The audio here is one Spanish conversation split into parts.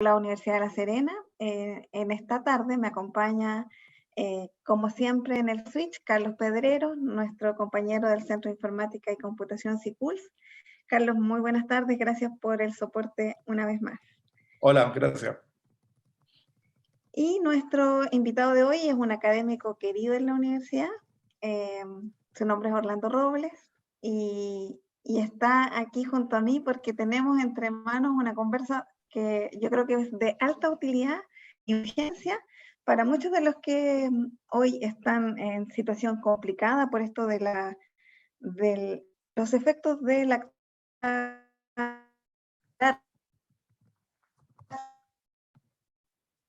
la Universidad de La Serena. En esta tarde me acompaña, como siempre en el Switch, Carlos Pedrero, nuestro compañero del Centro de Informática y Computación SICULS. Carlos, muy buenas tardes, gracias por el soporte una vez más. Hola, gracias. Y nuestro invitado de hoy es un académico querido en la universidad, su nombre es Orlando Robles, y está aquí junto a mí porque tenemos entre manos una conversa que yo creo que es de alta utilidad y urgencia para muchos de los que hoy están en situación complicada por esto de los efectos de la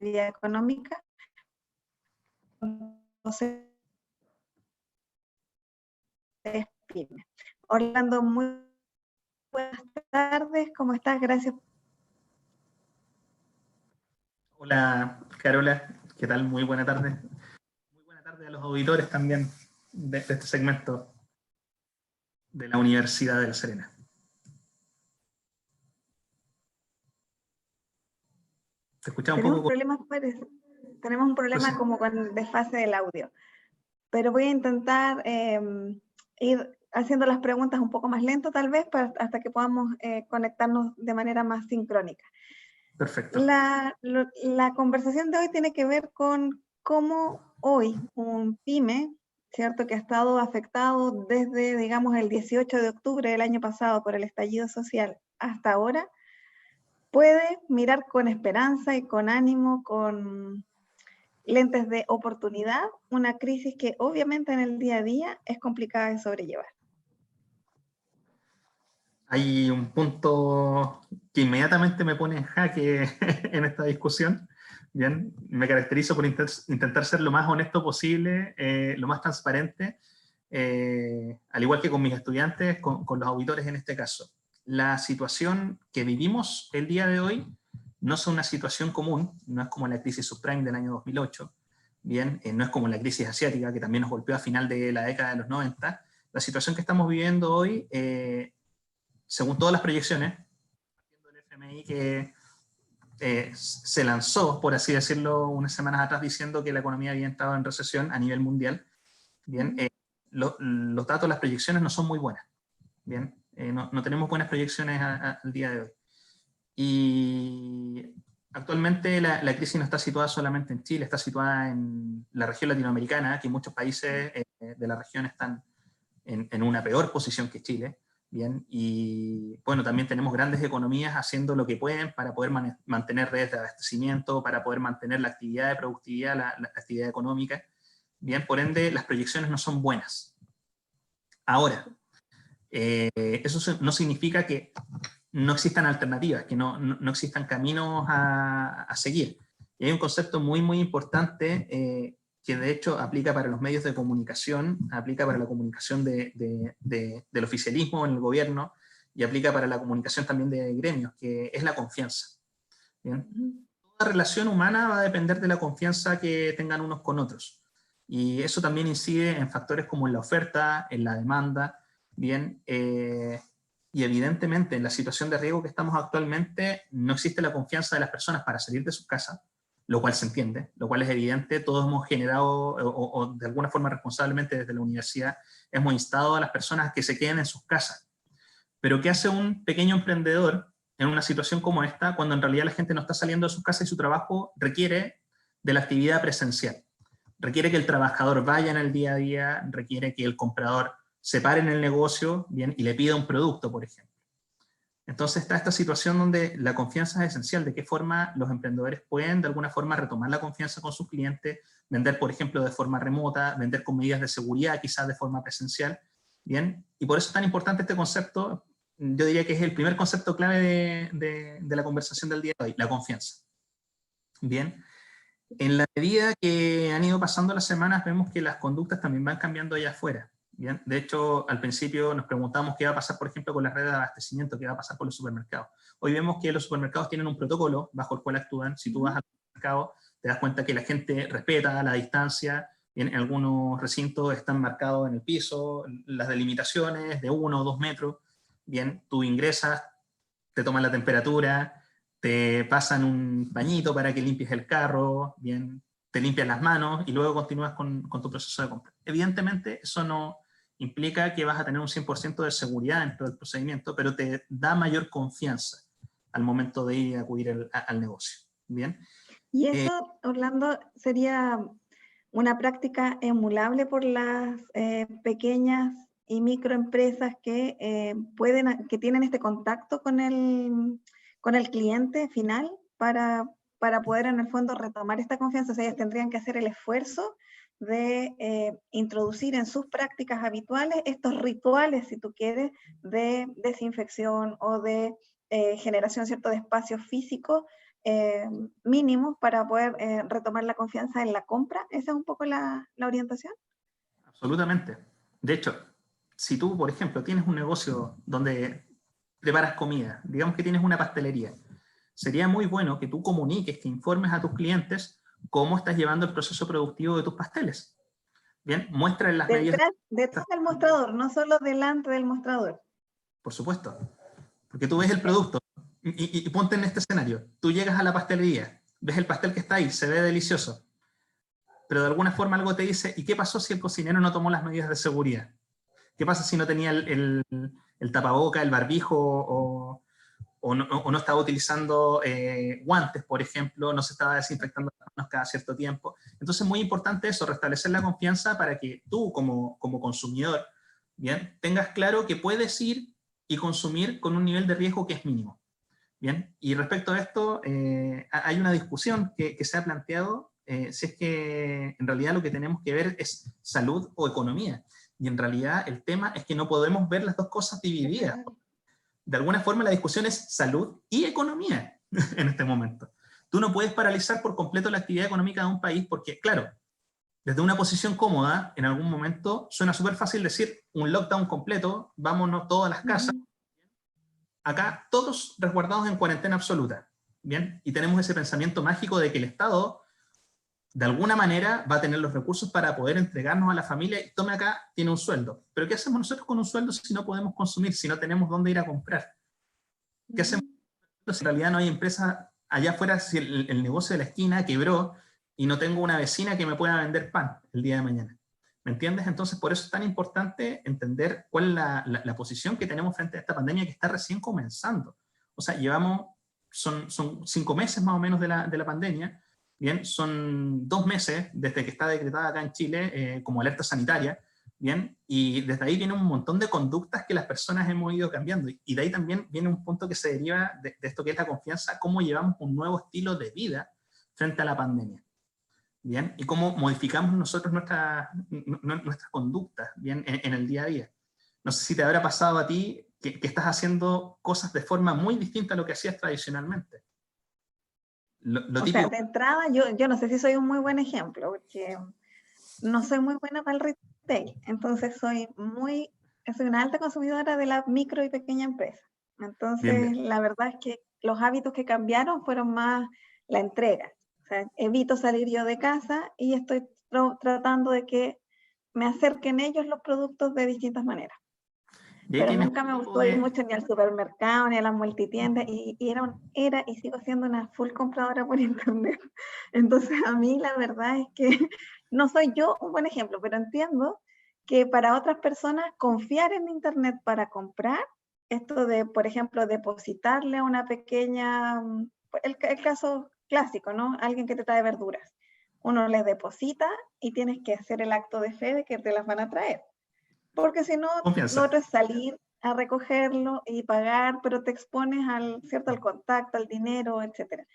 actividad económica. Orlando, muy buenas tardes, ¿cómo estás? Gracias. Hola, Carola, ¿qué tal? Muy buena tarde. Muy buena tarde a los auditores también de este segmento de la Universidad de La Serena. ¿Te escuchaba un poco? Tenemos un problema como con el desfase del audio, pero voy a intentar ir haciendo las preguntas un poco más lento tal vez hasta que podamos conectarnos de manera más sincrónica. Perfecto. La conversación de hoy tiene que ver con cómo hoy un pyme, ¿cierto?, que ha estado afectado desde, digamos, el 18 de octubre del año pasado por el estallido social hasta ahora, puede mirar con esperanza y con ánimo, con lentes de oportunidad, una crisis que obviamente en el día a día es complicada de sobrellevar. Hay un punto que inmediatamente me pone en jaque en esta discusión. Bien, me caracterizo por intentar ser lo más honesto posible, lo más transparente, al igual que con mis estudiantes, con los auditores en este caso. La situación que vivimos el día de hoy no es una situación común, no es como la crisis subprime del año 2008, bien, no es como la crisis asiática que también nos golpeó a final de la década de los 90. La situación que estamos viviendo hoy, según todas las proyecciones, partiendo del FMI que se lanzó, por así decirlo, unas semanas atrás diciendo que la economía había entrado en recesión a nivel mundial, bien, los datos, las proyecciones no son muy buenas, bien, no tenemos buenas proyecciones al día de hoy. Y actualmente la crisis no está situada solamente en Chile, está situada en la región latinoamericana, que muchos países de la región están en una peor posición que Chile. Bien, y bueno, también tenemos grandes economías haciendo lo que pueden para poder mantener redes de abastecimiento, para poder mantener la actividad de productividad, la actividad económica. Bien, por ende, las proyecciones no son buenas. Ahora, eso no significa que no existan alternativas, que no existan caminos a seguir. Y hay un concepto muy, muy importante que de hecho aplica para los medios de comunicación, aplica para la comunicación del oficialismo en el gobierno y aplica para la comunicación también de gremios, que es la confianza. ¿Bien? Toda relación humana va a depender de la confianza que tengan unos con otros. Y eso también incide en factores como en la oferta, en la demanda, ¿bien? Y evidentemente en la situación de riesgo que estamos actualmente no existe la confianza de las personas para salir de sus casas, lo cual se entiende, lo cual es evidente. Todos hemos generado, o de alguna forma responsablemente desde la universidad, hemos instado a las personas a que se queden en sus casas. Pero ¿qué hace un pequeño emprendedor en una situación como esta cuando en realidad la gente no está saliendo de sus casas y su trabajo requiere de la actividad presencial? Requiere que el trabajador vaya en el día a día, requiere que el comprador se pare en el negocio, bien, y le pida un producto, por ejemplo. Entonces está esta situación donde la confianza es esencial. ¿De qué forma los emprendedores pueden de alguna forma retomar la confianza con sus clientes, vender, por ejemplo, de forma remota, vender con medidas de seguridad, quizás de forma presencial? Bien, y por eso es tan importante este concepto. Yo diría que es el primer concepto clave de la conversación del día de hoy, la confianza. Bien, en la medida que han ido pasando las semanas, vemos que las conductas también van cambiando allá afuera. ¿Bien? De hecho, al principio nos preguntamos qué va a pasar, por ejemplo, con las redes de abastecimiento, qué va a pasar con los supermercados. Hoy vemos que los supermercados tienen un protocolo bajo el cual actúan. Si tú vas al supermercado, te das cuenta que la gente respeta la distancia. Bien, en algunos recintos están marcados en el piso las delimitaciones de 1 o 2 metros. Bien, tú ingresas, te toman la temperatura, te pasan un pañito para que limpies el carro, bien, te limpias las manos y luego continúas con tu proceso de compra. Evidentemente, eso no implica que vas a tener un 100% de seguridad dentro del procedimiento, pero te da mayor confianza al momento de ir a acudir al negocio. Bien. Y eso, Orlando, sería una práctica emulable por las pequeñas y microempresas que que tienen este contacto con el cliente final para poder en el fondo retomar esta confianza. O sea, ellos tendrían que hacer el esfuerzo de introducir en sus prácticas habituales estos rituales, si tú quieres, de desinfección o de generación, ¿cierto?, de espacios físicos mínimos para poder retomar la confianza en la compra. ¿Esa es un poco la orientación? Absolutamente. De hecho, si tú, por ejemplo, tienes un negocio donde preparas comida, digamos que tienes una pastelería, sería muy bueno que tú comuniques, que informes a tus clientes cómo estás llevando el proceso productivo de tus pasteles. Bien, muéstrales las medidas. Detrás del mostrador, no solo delante del mostrador. Por supuesto, porque tú ves el producto y ponte en este escenario. Tú llegas a la pastelería, ves el pastel que está ahí, se ve delicioso, pero de alguna forma algo te dice, ¿y qué pasó si el cocinero no tomó las medidas de seguridad? ¿Qué pasa si no tenía el tapaboca, el barbijo, o no estaba utilizando guantes, por ejemplo, no se estaba desinfectando las manos cada cierto tiempo? Entonces es muy importante eso, restablecer la confianza para que tú como consumidor, bien, tengas claro que puedes ir y consumir con un nivel de riesgo que es mínimo. Bien, y respecto a esto, hay una discusión que se ha planteado, si es que en realidad lo que tenemos que ver es salud o economía. Y en realidad el tema es que no podemos ver las dos cosas divididas. De alguna forma la discusión es salud y economía en este momento. Tú no puedes paralizar por completo la actividad económica de un país porque, claro, desde una posición cómoda, en algún momento suena súper fácil decir un lockdown completo, vámonos todas a las casas. Acá todos resguardados en cuarentena absoluta, ¿bien? Y tenemos ese pensamiento mágico de que el Estado, de alguna manera, va a tener los recursos para poder entregarnos a la familia y tome acá, tiene un sueldo. Pero ¿qué hacemos nosotros con un sueldo si no podemos consumir, si no tenemos dónde ir a comprar? ¿Qué hacemos si en realidad no hay empresa allá afuera, si el negocio de la esquina quebró y no tengo una vecina que me pueda vender pan el día de mañana? ¿Me entiendes? Entonces, por eso es tan importante entender cuál es la posición que tenemos frente a esta pandemia que está recién comenzando. O sea, son 5 meses más o menos de la pandemia, ¿bien? Son 2 meses desde que está decretada acá en Chile como alerta sanitaria, ¿bien? Y desde ahí viene un montón de conductas que las personas hemos ido cambiando. Y de ahí también viene un punto que se deriva de esto que es la confianza, cómo llevamos un nuevo estilo de vida frente a la pandemia. ¿Bien? Y cómo modificamos nosotros nuestras conductas, ¿bien? En el día a día. No sé si te habrá pasado a ti que estás haciendo cosas de forma muy distinta a lo que hacías tradicionalmente. Lo O típico... sea, de entrada, yo no sé si soy un muy buen ejemplo, porque no soy muy buena para el retail, entonces soy una alta consumidora de la micro y pequeña empresa. Entonces, Bien. la verdad es que los hábitos que cambiaron fueron más la entrega. O sea, evito salir yo de casa y estoy tratando de que me acerquen ellos los productos de distintas maneras. Pero nunca me gustó ir mucho ni al supermercado ni a las multitiendas y era y sigo siendo una full compradora por internet. Entonces a mí la verdad es que no soy yo un buen ejemplo, pero entiendo que para otras personas confiar en internet para comprar, esto de, por ejemplo, depositarle a una pequeña, el caso clásico, ¿no? Alguien que te trae verduras. Uno les deposita y tienes que hacer el acto de fe de que te las van a traer. Porque si no, lo otro es salir a recogerlo y pagar, pero te expones al contacto, al dinero, etc.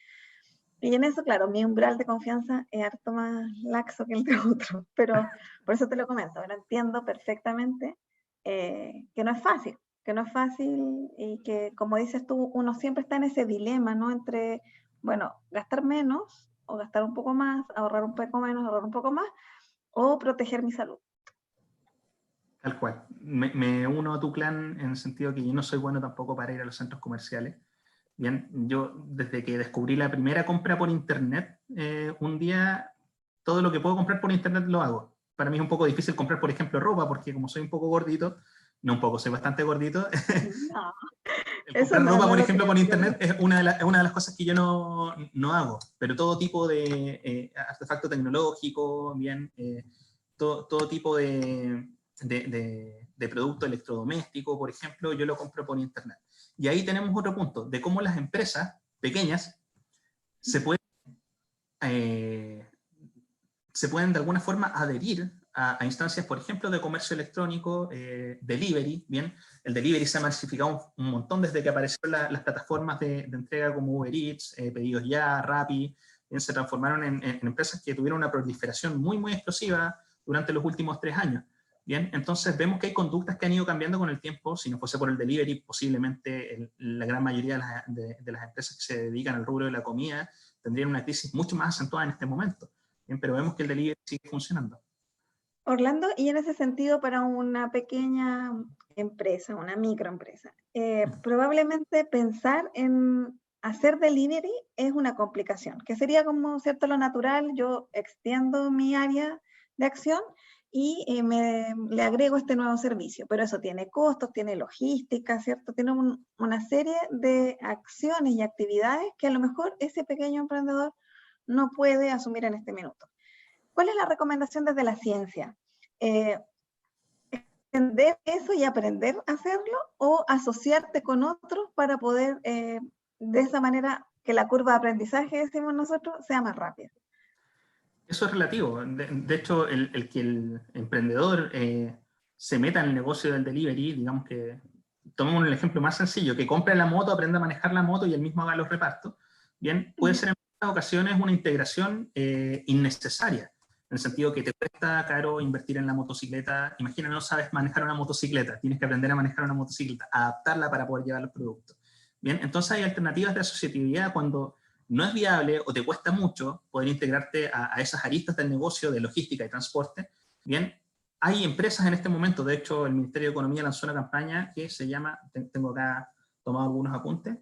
Y en eso, claro, mi umbral de confianza es harto más laxo que el de otro, pero por eso te lo comento. Ahora entiendo perfectamente que no es fácil y que, como dices tú, uno siempre está en ese dilema, ¿no? Entre, bueno, gastar menos o gastar un poco más, ahorrar un poco menos, ahorrar un poco más, o proteger mi salud. Tal cual. Me uno a tu clan en el sentido que yo no soy bueno tampoco para ir a los centros comerciales. Bien, yo desde que descubrí la primera compra por internet, un día todo lo que puedo comprar por internet lo hago. Para mí es un poco difícil comprar, por ejemplo, ropa, porque como soy un poco gordito, no un poco, soy bastante gordito. No, El comprar ropa, por ejemplo, por internet es una de las cosas que yo no hago, pero todo tipo de artefacto tecnológico, bien, todo tipo de producto electrodoméstico, por ejemplo, yo lo compro por internet. Y ahí tenemos otro punto, de cómo las empresas pequeñas se pueden de alguna forma adherir a instancias, por ejemplo, de comercio electrónico, delivery, ¿bien? El delivery se ha masificado un montón desde que aparecieron las plataformas de entrega como Uber Eats, Pedidos Ya, Rappi, ¿bien? Se transformaron en empresas que tuvieron una proliferación muy, muy explosiva durante los últimos 3 años. Bien, entonces vemos que hay conductas que han ido cambiando con el tiempo. Si no fuese por el delivery, posiblemente la gran mayoría de las empresas que se dedican al rubro de la comida tendrían una crisis mucho más acentuada en este momento. Bien, pero vemos que el delivery sigue funcionando. Orlando, y en ese sentido, para una pequeña empresa, una microempresa, probablemente pensar en hacer delivery es una complicación, que sería como, ¿cierto?, lo natural. Yo extiendo mi área de acción y le agrego este nuevo servicio, pero eso tiene costos, tiene logística, ¿cierto? Tiene una serie de acciones y actividades que a lo mejor ese pequeño emprendedor no puede asumir en este minuto. ¿Cuál es la recomendación desde la ciencia? ¿Entender eso y aprender a hacerlo, o asociarte con otros para poder, de esa manera, que la curva de aprendizaje, decimos nosotros, sea más rápida? Eso es relativo. De hecho, el que el emprendedor se meta en el negocio del delivery, digamos que, tomemos el ejemplo más sencillo, que compre la moto, aprenda a manejar la moto y él mismo haga los repartos, bien, puede ser en muchas ocasiones una integración innecesaria, en el sentido que te cuesta caro invertir en la motocicleta. Imagina, no sabes manejar una motocicleta, tienes que aprender a manejar una motocicleta, adaptarla para poder llevar los productos. Bien, entonces hay alternativas de asociatividad cuando no es viable o te cuesta mucho poder integrarte a esas aristas del negocio de logística y transporte. Bien, hay empresas en este momento, de hecho el Ministerio de Economía lanzó una campaña que se llama, tengo acá tomado algunos apuntes,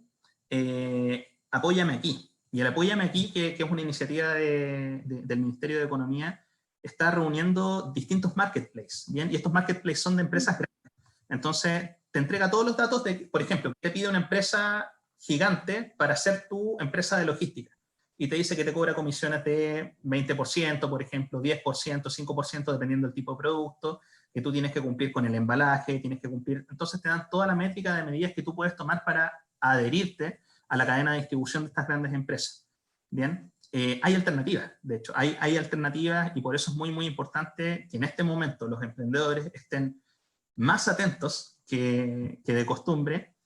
Apóyame Aquí. Y el Apóyame Aquí, que es una iniciativa del Ministerio de Economía, está reuniendo distintos marketplaces, ¿bien? Y estos marketplaces son de empresas grandes. Entonces, te entrega todos los datos de, por ejemplo, te pide una empresa gigante para ser tu empresa de logística. Y te dice que te cobra comisiones de 20%, por ejemplo, 10%, 5%, dependiendo del tipo de producto, que tú tienes que cumplir con el embalaje, tienes que cumplir. Entonces te dan toda la métrica de medidas que tú puedes tomar para adherirte a la cadena de distribución de estas grandes empresas. Bien, hay alternativas, de hecho, hay alternativas, y por eso es muy, muy importante que en este momento los emprendedores estén más atentos que de costumbre,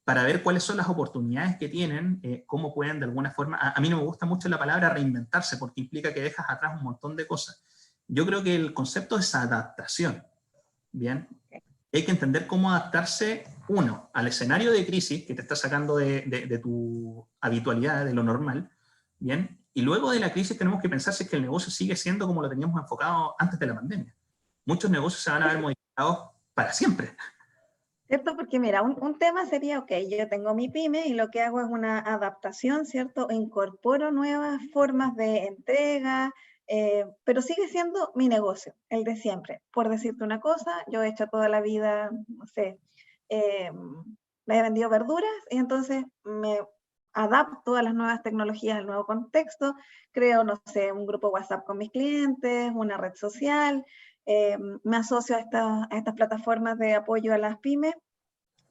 para ver cuáles son las oportunidades que tienen, cómo pueden de alguna forma, a mí no me gusta mucho la palabra reinventarse, porque implica que dejas atrás un montón de cosas. Yo creo que el concepto es adaptación, ¿bien? Hay que entender cómo adaptarse, uno, al escenario de crisis que te está sacando de tu habitualidad, de lo normal, ¿bien? Y luego de la crisis tenemos que pensar si es que el negocio sigue siendo como lo teníamos enfocado antes de la pandemia. Muchos negocios se van a ver modificados para siempre. ¿Cierto? Porque mira, un tema sería, ok, yo tengo mi pyme y lo que hago es una adaptación, ¿cierto? Incorporo nuevas formas de entrega, pero sigue siendo mi negocio, el de siempre. Por decirte una cosa, yo he hecho toda la vida, no sé, me he vendido verduras y entonces me adapto a las nuevas tecnologías, al nuevo contexto, creo, no sé, un grupo WhatsApp con mis clientes, una red social, me asocio a estas plataformas de apoyo a las pymes,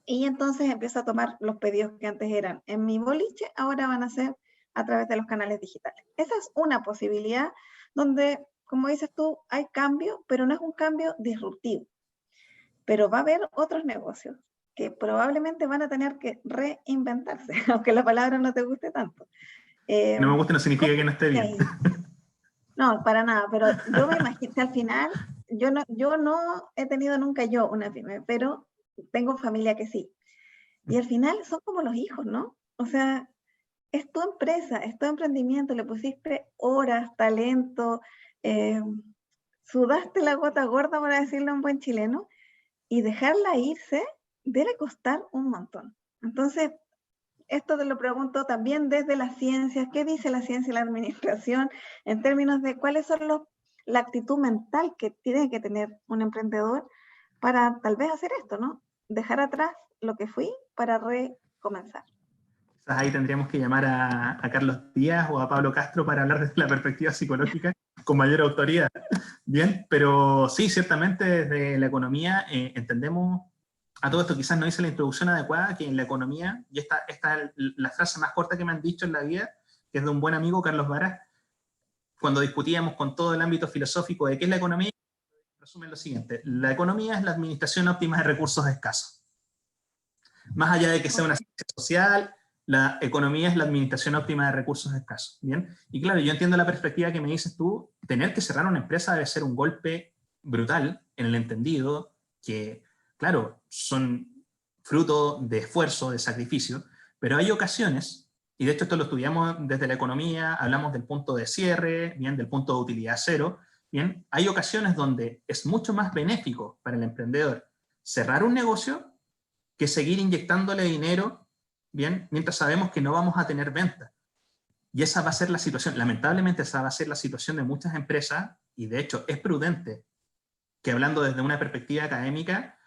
y entonces empiezo a tomar los pedidos que antes eran en mi boliche, ahora van a ser a través de los canales digitales. Esa es una posibilidad donde, como dices tú, hay cambio, pero no es un cambio disruptivo. Pero va a haber otros negocios que probablemente van a tener que reinventarse, aunque la palabra no te guste tanto. No me gusta no significa que no esté bien. No, para nada, pero yo me imagino que al final, yo no he tenido nunca yo una pyme, pero tengo familia que sí. Y al final son como los hijos, ¿no? O sea, es tu empresa, es tu emprendimiento, le pusiste horas, talento, sudaste la gota gorda, para decirlo en buen chileno, y dejarla irse debe costar un montón. Entonces, esto te lo pregunto también desde las ciencias. ¿Qué dice la ciencia y la administración en términos de cuáles son la actitud mental que tiene que tener un emprendedor para tal vez hacer esto, ¿no? Dejar atrás lo que fui para recomenzar. Quizás ahí tendríamos que llamar a Carlos Díaz o a Pablo Castro para hablar de la perspectiva psicológica con mayor autoridad. Bien, pero sí, ciertamente desde la economía entendemos a todo esto. Quizás no hice la introducción adecuada, que en la economía, y esta es la frase más corta que me han dicho en la vida, que es de un buen amigo, Carlos Vara, cuando discutíamos con todo el ámbito filosófico de qué es la economía, resumen lo siguiente: la economía es la administración óptima de recursos escasos. Más allá de que sea una ciencia social, la economía es la administración óptima de recursos escasos, ¿bien? Y claro, yo entiendo la perspectiva que me dices tú. Tener que cerrar una empresa debe ser un golpe brutal, en el entendido que, claro, son fruto de esfuerzo, de sacrificio, pero hay ocasiones, y de hecho esto lo estudiamos desde la economía, hablamos del punto de cierre, bien, del punto de utilidad cero, bien, hay ocasiones donde es mucho más benéfico para el emprendedor cerrar un negocio que seguir inyectándole dinero, bien, mientras sabemos que no vamos a tener venta. Y esa va a ser la situación, lamentablemente esa va a ser la situación de muchas empresas, y de hecho es prudente que, hablando desde una perspectiva académica,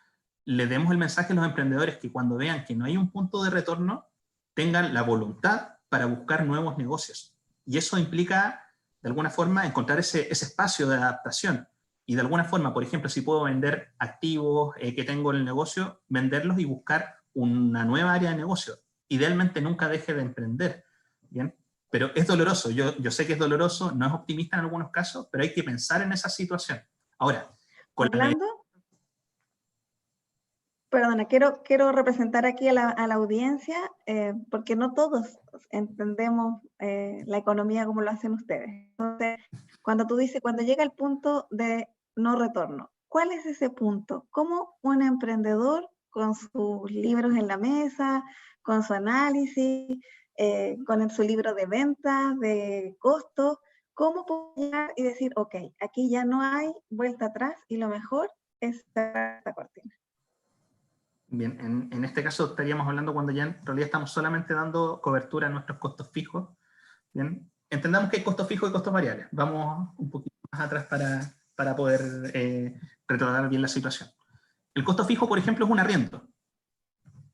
le demos el mensaje a los emprendedores que cuando vean que no hay un punto de retorno, tengan la voluntad para buscar nuevos negocios. Y eso implica, de alguna forma, encontrar ese espacio de adaptación. Y de alguna forma, por ejemplo, si puedo vender activos que tengo en el negocio, venderlos y buscar una nueva área de negocio. Idealmente nunca deje de emprender, ¿bien? Pero es doloroso, yo sé que es doloroso, no es optimista en algunos casos, pero hay que pensar en esa situación. Ahora, con Orlando, perdona, quiero representar aquí a la audiencia, porque no todos entendemos la economía como lo hacen ustedes. Entonces, cuando tú dices, cuando llega el punto de no retorno, ¿cuál es ese punto? ¿Cómo un emprendedor con sus libros en la mesa, con su análisis, con su libro de ventas, de costos, cómo puede llegar y decir, ok, aquí ya no hay vuelta atrás y lo mejor es cerrar esta cortina? bien, en este caso estaríamos hablando cuando ya en realidad estamos solamente dando cobertura a nuestros costos fijos. Bien, entendamos que hay costos fijos y costos variables. Vamos un poquito más atrás para poder retrasar bien la situación. El costo fijo, por ejemplo, es un arriendo.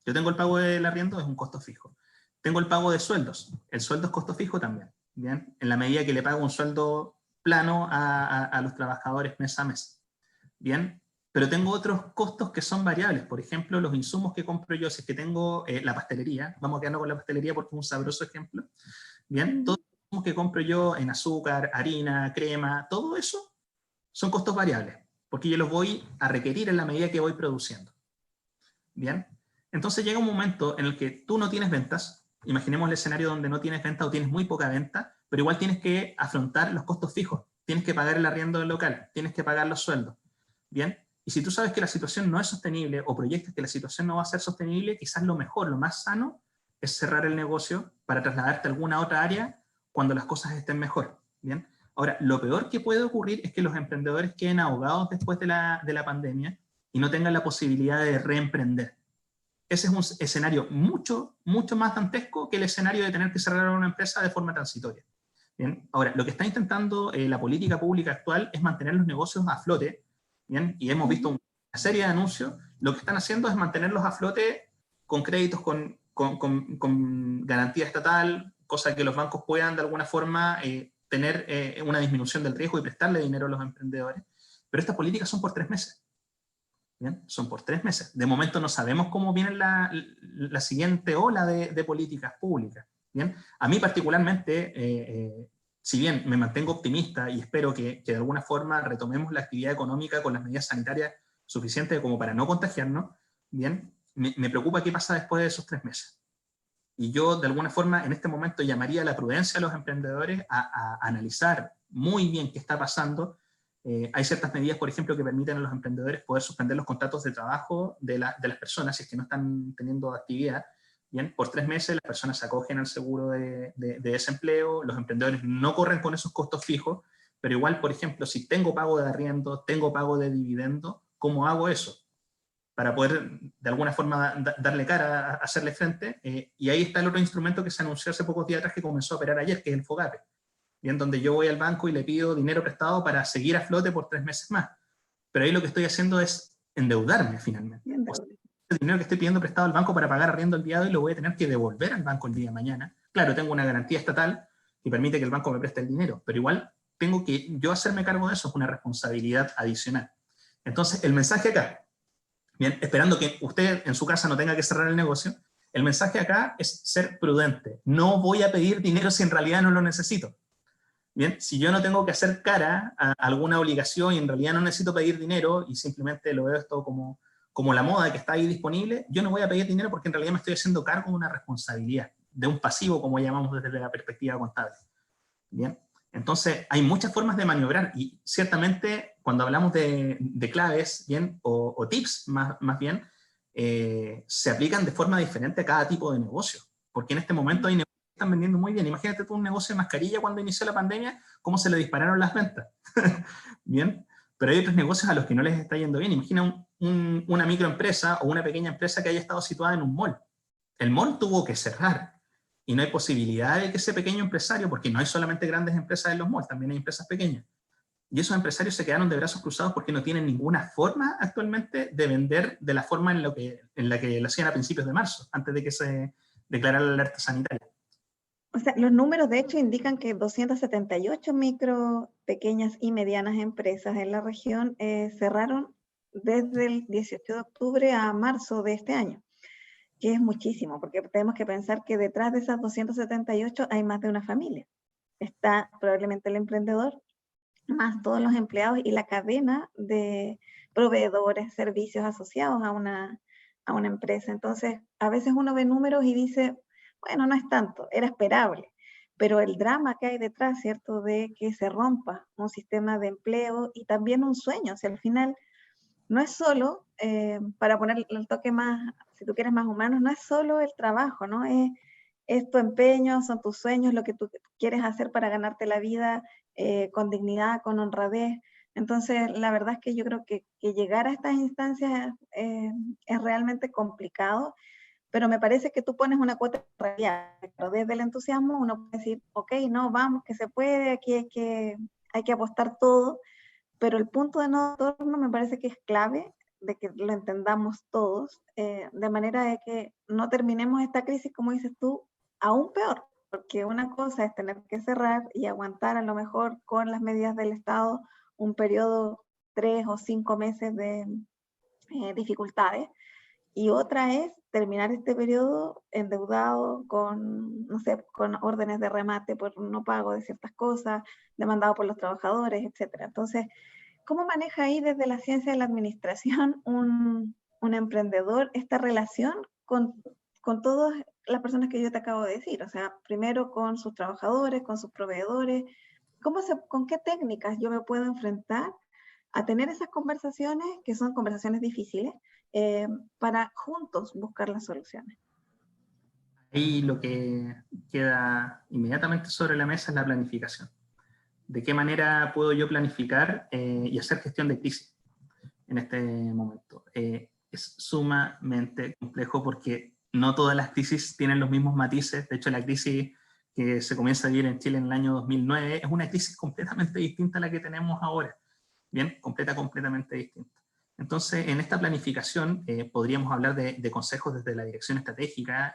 Yo tengo el pago del arriendo, es un costo fijo. Tengo el pago de sueldos. El sueldo es costo fijo también. Bien, en la medida que le pago un sueldo plano a los trabajadores mes a mes. Bien, pero tengo otros costos que son variables. Por ejemplo, los insumos que compro yo, si es que tengo la pastelería, vamos a quedarnos con la pastelería porque es un sabroso ejemplo. Bien, todos los insumos que compro yo en azúcar, harina, crema, todo eso son costos variables, porque yo los voy a requerir en la medida que voy produciendo. Bien, entonces llega un momento en el que tú no tienes ventas. Imaginemos el escenario donde no tienes venta o tienes muy poca venta, pero igual tienes que afrontar los costos fijos. Tienes que pagar el arriendo del local, tienes que pagar los sueldos. Bien, y si tú sabes que la situación no es sostenible o proyectas que la situación no va a ser sostenible, quizás lo mejor, lo más sano, es cerrar el negocio para trasladarte a alguna otra área cuando las cosas estén mejor. Bien, ahora, lo peor que puede ocurrir es que los emprendedores queden ahogados después de la pandemia y no tengan la posibilidad de reemprender. Ese es un escenario mucho, mucho más dantesco que el escenario de tener que cerrar una empresa de forma transitoria. Bien, ahora, lo que está intentando la política pública actual es mantener los negocios a flote. Bien, y hemos visto una serie de anuncios. Lo que están haciendo es mantenerlos a flote con créditos con garantía estatal, cosa que los bancos puedan de alguna forma tener una disminución del riesgo y prestarle dinero a los emprendedores. Pero estas políticas son por 3 meses. Bien, son por 3 meses. De momento no sabemos cómo viene la siguiente ola de políticas públicas. Bien, a mí particularmente, si bien me mantengo optimista y espero que de alguna forma retomemos la actividad económica con las medidas sanitarias suficientes como para no contagiarnos, bien, me preocupa qué pasa después de esos 3 meses. Y yo de alguna forma en este momento llamaría a la prudencia a los emprendedores a analizar muy bien qué está pasando. Hay ciertas medidas, por ejemplo, que permiten a los emprendedores poder suspender los contratos de trabajo de las personas si es que no están teniendo actividad. Bien, por 3 meses las personas se acogen al seguro de desempleo, los emprendedores no corren con esos costos fijos, pero igual, por ejemplo, si tengo pago de arriendo, tengo pago de dividendo, ¿cómo hago eso? Para poder de alguna forma darle cara, hacerle frente. Y ahí está el otro instrumento que se anunció hace pocos días atrás que comenzó a operar ayer, que es el FOGAPE. Bien, donde yo voy al banco y le pido dinero prestado para seguir a flote por 3 meses más. Pero ahí lo que estoy haciendo es endeudarme finalmente. O sea, el dinero que estoy pidiendo prestado al banco para pagar arriendo el día de hoy lo voy a tener que devolver al banco el día de mañana. Claro, tengo una garantía estatal que permite que el banco me preste el dinero, pero igual tengo que yo hacerme cargo de eso, es una responsabilidad adicional. Entonces, el mensaje acá, bien, esperando que usted en su casa no tenga que cerrar el negocio, el mensaje acá es ser prudente. No voy a pedir dinero si en realidad no lo necesito. Bien, si yo no tengo que hacer cara a alguna obligación y en realidad no necesito pedir dinero y simplemente lo veo esto como la moda que está ahí disponible, yo no voy a pedir dinero porque en realidad me estoy haciendo cargo de una responsabilidad, de un pasivo, como llamamos desde la perspectiva contable. Bien, entonces hay muchas formas de maniobrar y ciertamente cuando hablamos de claves, bien, o tips más bien, se aplican de forma diferente a cada tipo de negocio, porque en este momento hay negocios que están vendiendo muy bien. Imagínate tú un negocio de mascarilla cuando inició la pandemia, cómo se le dispararon las ventas. Bien, pero hay otros negocios a los que no les está yendo bien. Imagina una microempresa o una pequeña empresa que haya estado situada en un mall. El mall tuvo que cerrar y no hay posibilidad de que ese pequeño empresario, porque no hay solamente grandes empresas en los malls, también hay empresas pequeñas, y esos empresarios se quedaron de brazos cruzados porque no tienen ninguna forma actualmente de vender de la forma en la que lo hacían a principios de marzo, antes de que se declarara la alerta sanitaria. O sea, los números de hecho indican que 278 micro, pequeñas y medianas empresas en la región cerraron desde el 18 de octubre a marzo de este año, que es muchísimo, porque tenemos que pensar que detrás de esas 278 hay más de una familia. Está probablemente el emprendedor, más todos los empleados y la cadena de proveedores, servicios asociados a una empresa. Entonces, a veces uno ve números y dice, bueno, no es tanto, era esperable, pero el drama que hay detrás, ¿cierto?, de que se rompa un sistema de empleo y también un sueño, o sea, al final no es solo, para poner el toque más, si tú quieres, más humano, no es solo el trabajo, ¿no? Es tu empeño, son tus sueños, lo que tú quieres hacer para ganarte la vida con dignidad, con honradez. Entonces, la verdad es que yo creo que llegar a estas instancias es realmente complicado, pero me parece que tú pones una cuota de realidad. Pero desde el entusiasmo uno puede decir, ok, no, vamos, que se puede, aquí hay que apostar todo, pero el punto de no retorno me parece que es clave de que lo entendamos todos, de manera de que no terminemos esta crisis, como dices tú, aún peor, porque una cosa es tener que cerrar y aguantar a lo mejor con las medidas del Estado un periodo 3 o 5 meses de dificultades, y otra es terminar este periodo endeudado con, no sé, con órdenes de remate por no pago de ciertas cosas, demandado por los trabajadores, etcétera. Entonces, ¿cómo maneja ahí desde la ciencia de la administración un emprendedor esta relación con todas las personas que yo te acabo de decir? O sea, primero con sus trabajadores, con sus proveedores. ¿Con qué técnicas yo me puedo enfrentar a tener esas conversaciones, que son conversaciones difíciles, para juntos buscar las soluciones? Ahí lo que queda inmediatamente sobre la mesa es la planificación. ¿De qué manera puedo yo planificar y hacer gestión de crisis en este momento? Es sumamente complejo porque no todas las crisis tienen los mismos matices. De hecho, la crisis que se comienza a vivir en Chile en el año 2009 es una crisis completamente distinta a la que tenemos ahora. Bien, completamente distinta. Entonces, en esta planificación podríamos hablar de consejos desde la dirección estratégica,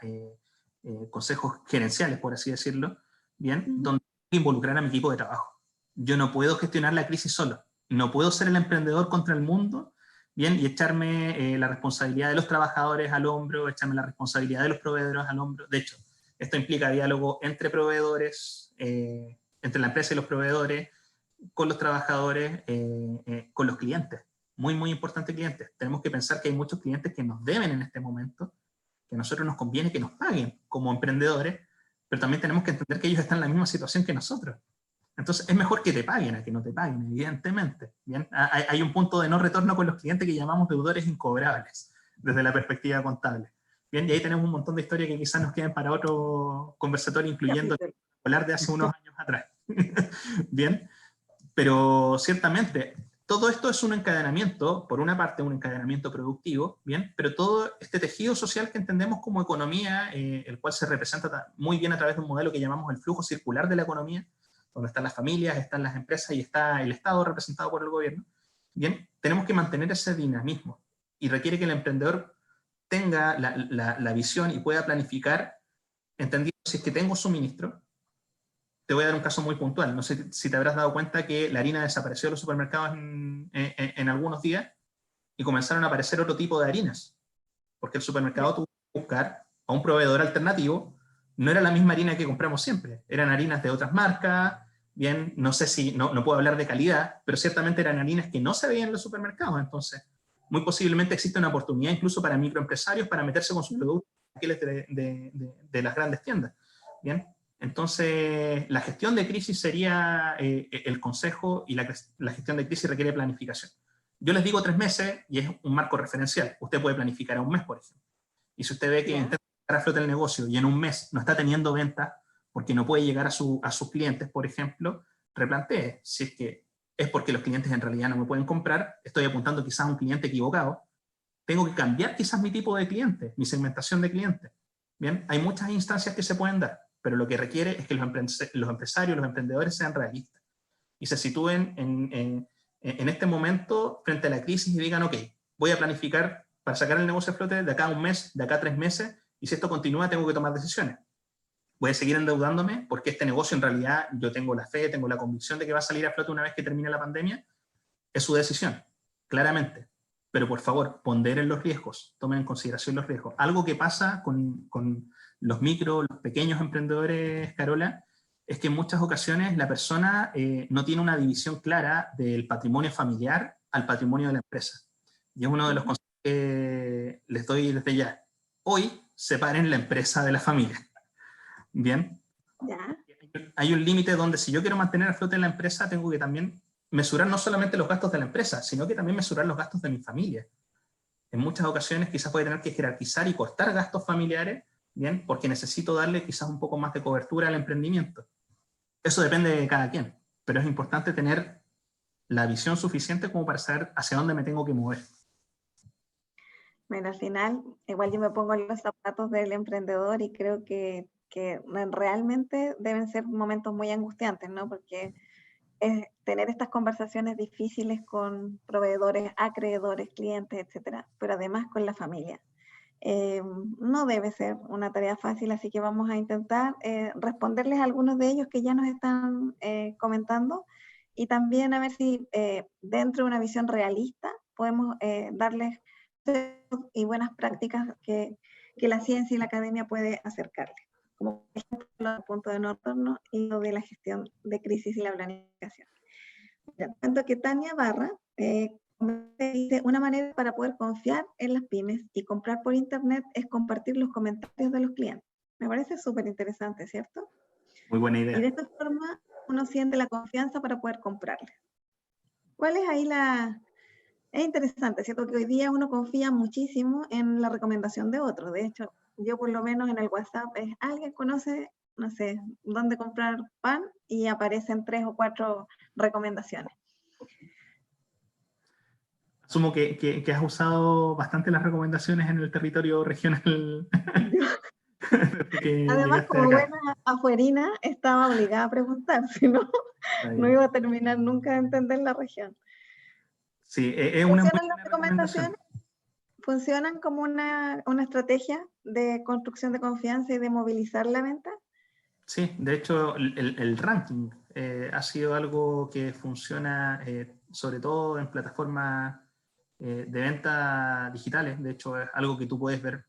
consejos gerenciales, por así decirlo, bien, donde involucrar a mi equipo de trabajo. Yo no puedo gestionar la crisis solo. No puedo ser el emprendedor contra el mundo, bien, y echarme la responsabilidad de los trabajadores al hombro, echarme la responsabilidad de los proveedores al hombro. De hecho, esto implica diálogo entre proveedores, entre la empresa y los proveedores, con los trabajadores, con los clientes. Muy importante clientes. Tenemos que pensar que hay muchos clientes que nos deben en este momento, que a nosotros nos conviene que nos paguen como emprendedores, pero también tenemos que entender que ellos están en la misma situación que nosotros. Entonces es mejor que te paguen a que no te paguen, evidentemente. ¿Bien? Hay un punto de no retorno con los clientes que llamamos deudores incobrables, desde la perspectiva contable. Bien, y ahí tenemos un montón de historias que quizás nos queden para otro conversatorio, incluyendo el hablar de hace unos años atrás. Bien, pero ciertamente todo esto es un encadenamiento, por una parte un encadenamiento productivo, bien, pero todo este tejido social que entendemos como economía, el cual se representa muy bien a través de un modelo que llamamos el flujo circular de la economía, donde están las familias, están las empresas y está el Estado representado por el gobierno, bien, tenemos que mantener ese dinamismo y requiere que el emprendedor tenga la visión y pueda planificar, entendiendo si es que tengo suministro. Te voy a dar un caso muy puntual. No sé si te habrás dado cuenta que la harina desapareció de los supermercados en algunos días y comenzaron a aparecer otro tipo de harinas, porque el supermercado tuvo que buscar a un proveedor alternativo. No era la misma harina que compramos siempre, eran harinas de otras marcas, bien, no sé si, no puedo hablar de calidad, pero ciertamente eran harinas que no se veían en los supermercados. Entonces, muy posiblemente existe una oportunidad incluso para microempresarios para meterse con sus productos de las grandes tiendas. Bien, entonces la gestión de crisis sería el consejo, y la gestión de crisis requiere planificación. Yo les digo 3 meses y es un marco referencial. Usted puede planificar a un mes, por ejemplo. Y si usted ve que intenta sacar a flote el negocio y en un mes no está teniendo ventas porque no puede llegar a sus clientes, por ejemplo, replantee. Si es que es porque los clientes en realidad no me pueden comprar, estoy apuntando quizás a un cliente equivocado, tengo que cambiar quizás mi tipo de cliente, mi segmentación de clientes. Bien, hay muchas instancias que se pueden dar, pero lo que requiere es que los empresarios, los emprendedores sean realistas y se sitúen en este momento frente a la crisis y digan, ok, voy a planificar para sacar el negocio a flote de acá a un mes, de acá a 3 meses, y si esto continúa tengo que tomar decisiones. Voy a seguir endeudándome porque este negocio en realidad yo tengo la fe, tengo la convicción de que va a salir a flote una vez que termine la pandemia. Es su decisión, claramente. Pero por favor, ponderen los riesgos, tomen en consideración los riesgos. Algo que pasa con los los pequeños emprendedores, Carola, es que en muchas ocasiones la persona no tiene una división clara del patrimonio familiar al patrimonio de la empresa. Y es uno de los consejos que les doy desde ya. Hoy, separen la empresa de la familia. Bien. Ya. Hay un límite donde si yo quiero mantener a flote la empresa, tengo que también mesurar no solamente los gastos de la empresa, sino que también mesurar los gastos de mi familia. En muchas ocasiones quizás voy a tener que jerarquizar y cortar gastos familiares, bien, porque necesito darle quizás un poco más de cobertura al emprendimiento. Eso depende de cada quien, pero es importante tener la visión suficiente como para saber hacia dónde me tengo que mover. Bueno, al final, igual yo me pongo en los zapatos del emprendedor y creo que realmente deben ser momentos muy angustiantes, ¿no? Porque es tener estas conversaciones difíciles con proveedores, acreedores, clientes, etcétera, pero además con la familia. No debe ser una tarea fácil, así que vamos a intentar responderles a algunos de ellos que ya nos están comentando y también a ver si dentro de una visión realista podemos darles y buenas prácticas que la ciencia y la academia puede acercarles, como por ejemplo el punto de no retorno y lo de la gestión de crisis y la planificación. Tanto que Tania Barra dice, una manera para poder confiar en las pymes y comprar por internet es compartir los comentarios de los clientes. Me parece súper interesante, ¿cierto? Muy buena idea. Y de esta forma uno siente la confianza para poder comprarle. ¿Cuál es ahí la...? Es interesante, ¿cierto? Que hoy día uno confía muchísimo en la recomendación de otro. De hecho, yo por lo menos en el WhatsApp, alguien conoce, no sé, dónde comprar pan y aparecen 3 o 4 recomendaciones. Asumo que has usado bastante las recomendaciones en el territorio regional. Además, como buena afuerina, estaba obligada a preguntar, si no, no iba a terminar nunca de entender la región. Sí, es una ¿Funcionan las recomendaciones? ¿Funcionan como una estrategia de construcción de confianza y de movilizar la venta? Sí, de hecho el ranking ha sido algo que funciona sobre todo en plataformas de venta digitales. De hecho es algo que tú puedes ver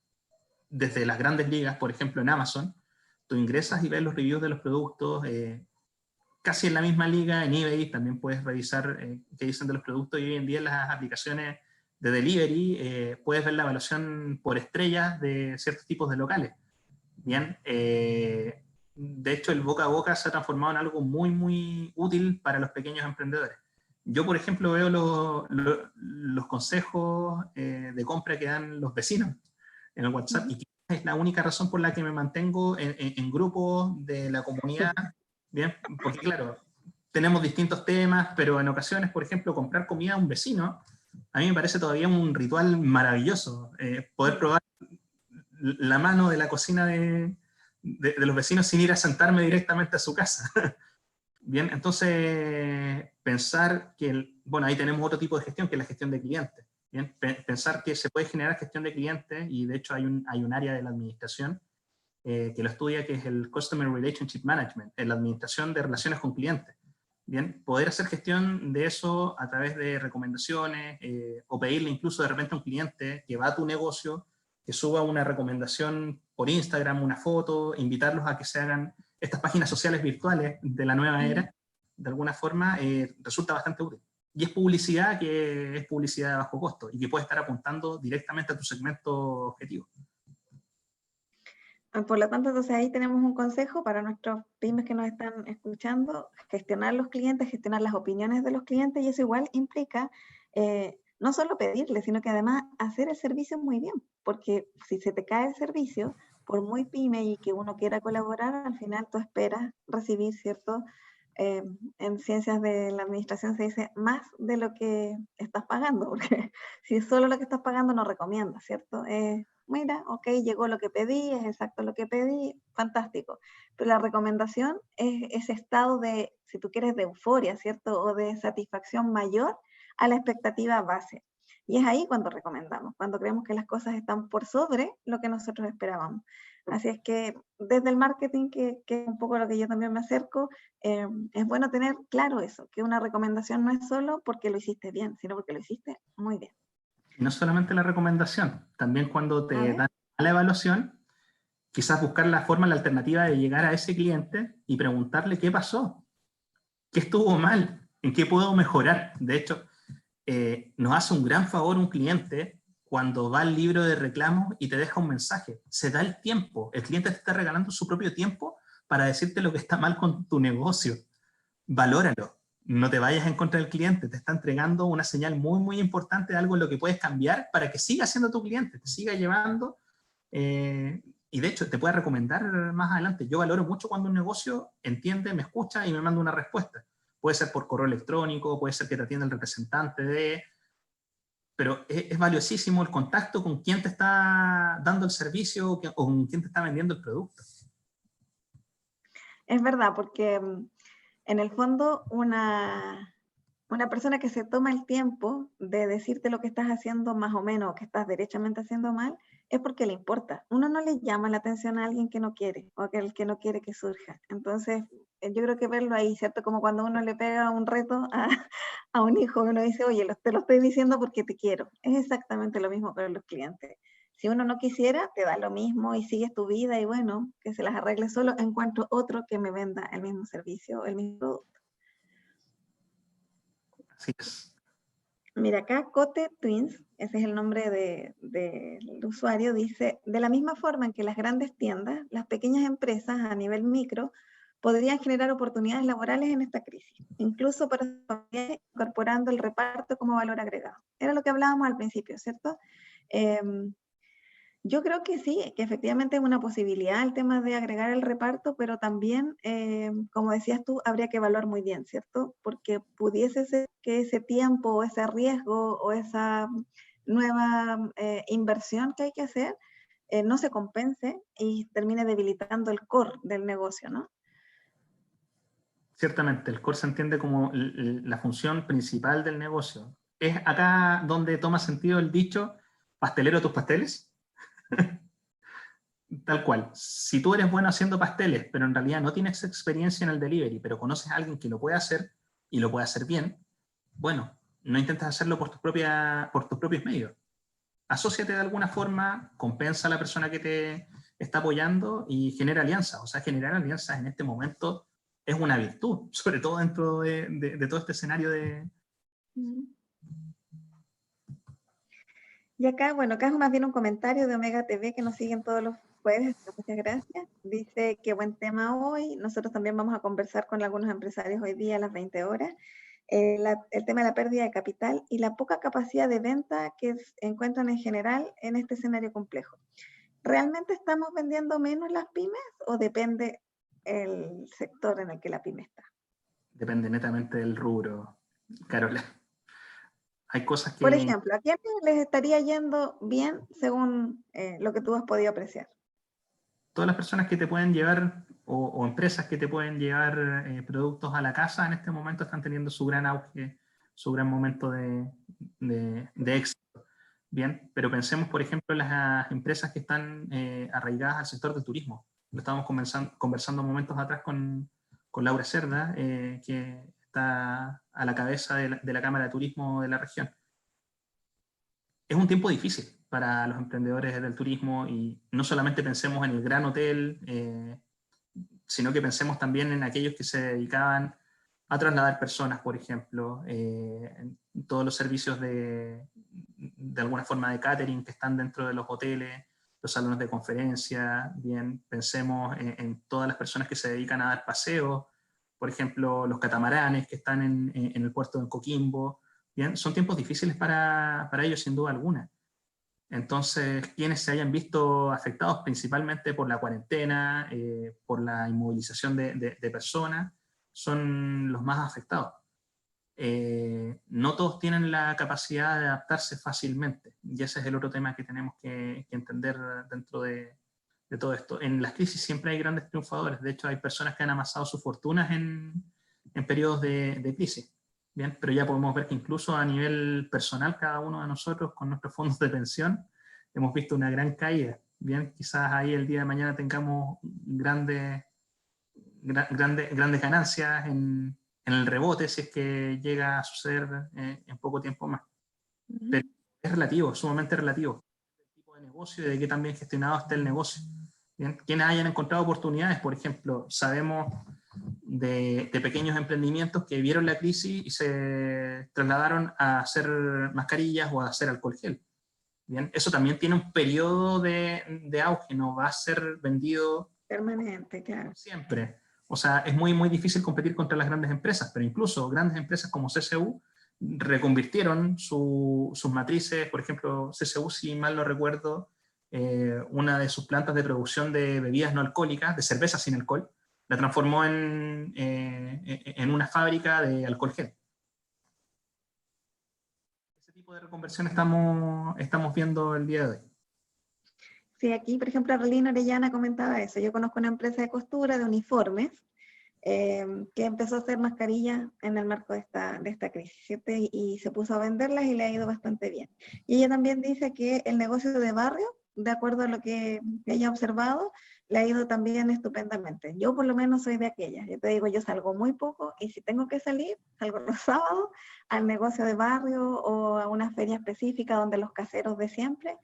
desde las grandes ligas, por ejemplo en Amazon. Tú ingresas y ves los reviews de los productos, casi en la misma liga. En eBay también puedes revisar qué dicen de los productos, y hoy en día en las aplicaciones de delivery puedes ver la evaluación por estrellas de ciertos tipos de locales. Bien, de hecho el boca a boca se ha transformado en algo muy, muy útil para los pequeños emprendedores. Yo, por ejemplo, veo los consejos de compra que dan los vecinos en el WhatsApp, y es la única razón por la que me mantengo en grupos de la comunidad, bien, porque claro, tenemos distintos temas, pero en ocasiones, por ejemplo, comprar comida a un vecino, a mí me parece todavía un ritual maravilloso, poder probar la mano de la cocina de los vecinos sin ir a sentarme directamente a su casa. Bien, entonces pensar que, bueno, ahí tenemos otro tipo de gestión, que es la gestión de clientes. Bien, pensar que se puede generar gestión de clientes, y de hecho hay un área de la administración que lo estudia, que es el Customer Relationship Management, en la administración de relaciones con clientes. Bien, poder hacer gestión de eso a través de recomendaciones, o pedirle incluso de repente a un cliente que va a tu negocio, que suba una recomendación por Instagram, una foto, invitarlos a que se hagan estas páginas sociales virtuales de la nueva era, de alguna forma, resulta bastante útil. Y es publicidad que es publicidad de bajo costo y que puede estar apuntando directamente a tu segmento objetivo. Por lo tanto, entonces ahí tenemos un consejo para nuestros pymes que nos están escuchando: gestionar los clientes, gestionar las opiniones de los clientes, y eso igual implica no solo pedirle, sino que además hacer el servicio muy bien, porque si se te cae el servicio, por muy pyme y que uno quiera colaborar, al final tú esperas recibir, ¿cierto? En ciencias de la administración se dice más de lo que estás pagando, porque si es solo lo que estás pagando no recomiendas, ¿cierto? Mira, ok, llegó lo que pedí, es exacto lo que pedí, fantástico. Pero la recomendación es ese estado de, si tú quieres, de euforia, ¿cierto? O de satisfacción mayor a la expectativa base. Y es ahí cuando recomendamos, cuando creemos que las cosas están por sobre lo que nosotros esperábamos. Así es que desde el marketing, que es un poco lo que yo también me acerco, es bueno tener claro eso, que una recomendación no es solo porque lo hiciste bien, sino porque lo hiciste muy bien. Y no solamente la recomendación, también cuando te ¿Vale? dan la evaluación, quizás buscar la forma, la alternativa de llegar a ese cliente y preguntarle qué pasó, qué estuvo mal, en qué puedo mejorar. De hecho, nos hace un gran favor un cliente cuando va al libro de reclamos y te deja un mensaje. Se da el tiempo, el cliente te está regalando su propio tiempo para decirte lo que está mal con tu negocio. Valóralo. No te vayas en contra del cliente, te está entregando una señal muy, muy importante de algo en lo que puedes cambiar para que siga siendo tu cliente, te siga llevando, y de hecho te puede recomendar más adelante. Yo valoro mucho cuando un negocio entiende, me escucha y me manda una respuesta. Puede ser por correo electrónico, puede ser que te atienda el representante pero es valiosísimo el contacto con quien te está dando el servicio o con quien te está vendiendo el producto. Es verdad, porque en el fondo una persona que se toma el tiempo de decirte lo que estás haciendo más o menos, o que estás derechamente haciendo mal, es porque le importa. Uno no le llama la atención a alguien que no quiere, o a aquel que no quiere que surja. Entonces, yo creo que verlo ahí, ¿cierto? Como cuando uno le pega un reto a un hijo, uno dice, oye, te lo estoy diciendo porque te quiero. Es exactamente lo mismo para los clientes. Si uno no quisiera, te da lo mismo y sigues tu vida, y bueno, que se las arregle solo, encuentro otro que me venda el mismo servicio, el mismo producto. Así es. Mira, acá Cote Twins, ese es el nombre del usuario, dice: de la misma forma en que las grandes tiendas, las pequeñas empresas a nivel micro podrían generar oportunidades laborales en esta crisis, incluso para familias, incorporando el reparto como valor agregado. Era lo que hablábamos al principio, ¿cierto? Yo creo que sí, que efectivamente es una posibilidad el tema de agregar el reparto, pero también, como decías tú, habría que evaluar muy bien, ¿cierto? Porque pudiese ser que ese tiempo o ese riesgo o esa nueva inversión que hay que hacer no se compense y termine debilitando el core del negocio, ¿no? Ciertamente, el core se entiende como la función principal del negocio. Es acá donde toma sentido el dicho, pastelero tus pasteles. Tal cual. Si tú eres bueno haciendo pasteles, pero en realidad no tienes experiencia en el delivery, pero conoces a alguien que lo puede hacer y lo puede hacer bien, bueno, no intentes hacerlo por tus propios medios. Asóciate de alguna forma, compensa a la persona que te está apoyando y genera alianzas. O sea, generar alianzas en este momento es una virtud, sobre todo dentro de todo este escenario de... Y acá, bueno, acá es más bien un comentario de Omega TV, que nos siguen todos los jueves, muchas gracias. Dice: qué buen tema hoy. Nosotros también vamos a conversar con algunos empresarios hoy día a las 20 horas. El tema de la pérdida de capital y la poca capacidad de venta que encuentran en general en este escenario complejo. ¿Realmente estamos vendiendo menos las pymes o depende el sector en el que la pyme está? Depende netamente del rubro, Carola. Hay cosas Por que... ejemplo, ¿a quién les estaría yendo bien según lo que tú has podido apreciar? Todas las personas que te pueden llevar o empresas que te pueden llevar productos a la casa en este momento están teniendo su gran auge, su gran momento de éxito. bien, pero pensemos, por ejemplo, en las empresas que están arraigadas al sector del turismo. Lo estábamos conversando momentos atrás con Laura Cerda, que está a la cabeza de la Cámara de Turismo de la región. Es un tiempo difícil para los emprendedores del turismo, y no solamente pensemos en el gran hotel, sino que pensemos también en aquellos que se dedicaban a trasladar personas, por ejemplo, en todos los servicios de alguna forma de catering que están dentro de los hoteles, los salones de conferencia. Bien, pensemos en todas las personas que se dedican a dar paseos, por ejemplo, los catamaranes que están en el puerto de Coquimbo. Bien, son tiempos difíciles para ellos, sin duda alguna. Entonces, quienes se hayan visto afectados principalmente por la cuarentena, por la inmovilización de personas, son los más afectados. No todos tienen la capacidad de adaptarse fácilmente, y ese es el otro tema que tenemos que entender dentro de todo esto. En las crisis siempre hay grandes triunfadores. De hecho, hay personas que han amasado sus fortunas en periodos de crisis. Bien, pero ya podemos ver que incluso a nivel personal, cada uno de nosotros con nuestros fondos de pensión, hemos visto una gran caída. Bien, quizás ahí el día de mañana tengamos grandes ganancias en el rebote, si es que llega a suceder en poco tiempo más. Pero es relativo, sumamente relativo. El tipo de negocio y de qué tan bien gestionado está el negocio. Bien, quienes hayan encontrado oportunidades, por ejemplo, sabemos de pequeños emprendimientos que vieron la crisis y se trasladaron a hacer mascarillas o a hacer alcohol gel. Bien, eso también tiene un periodo de auge, no va a ser vendido permanente, claro. Siempre. O sea, es muy, muy difícil competir contra las grandes empresas, pero incluso grandes empresas como CCU reconvirtieron sus matrices. Por ejemplo, CCU, si mal no recuerdo, una de sus plantas de producción de bebidas no alcohólicas, de cerveza sin alcohol, la transformó en una fábrica de alcohol gel. Ese tipo de reconversión estamos viendo el día de hoy. Sí, aquí, por ejemplo, Arlene Orellana comentaba eso. Yo conozco una empresa de costura de uniformes que empezó a hacer mascarillas en el marco de esta crisis, ¿cierto? Y se puso a venderlas y le ha ido bastante bien. Y ella también dice que el negocio de barrio, de acuerdo a lo que ella ha observado, le ha ido también estupendamente. Yo por lo menos soy de aquellas. Yo te digo, yo salgo muy poco y si tengo que salir, salgo los sábados al negocio de barrio o a una feria específica donde los caseros de siempre,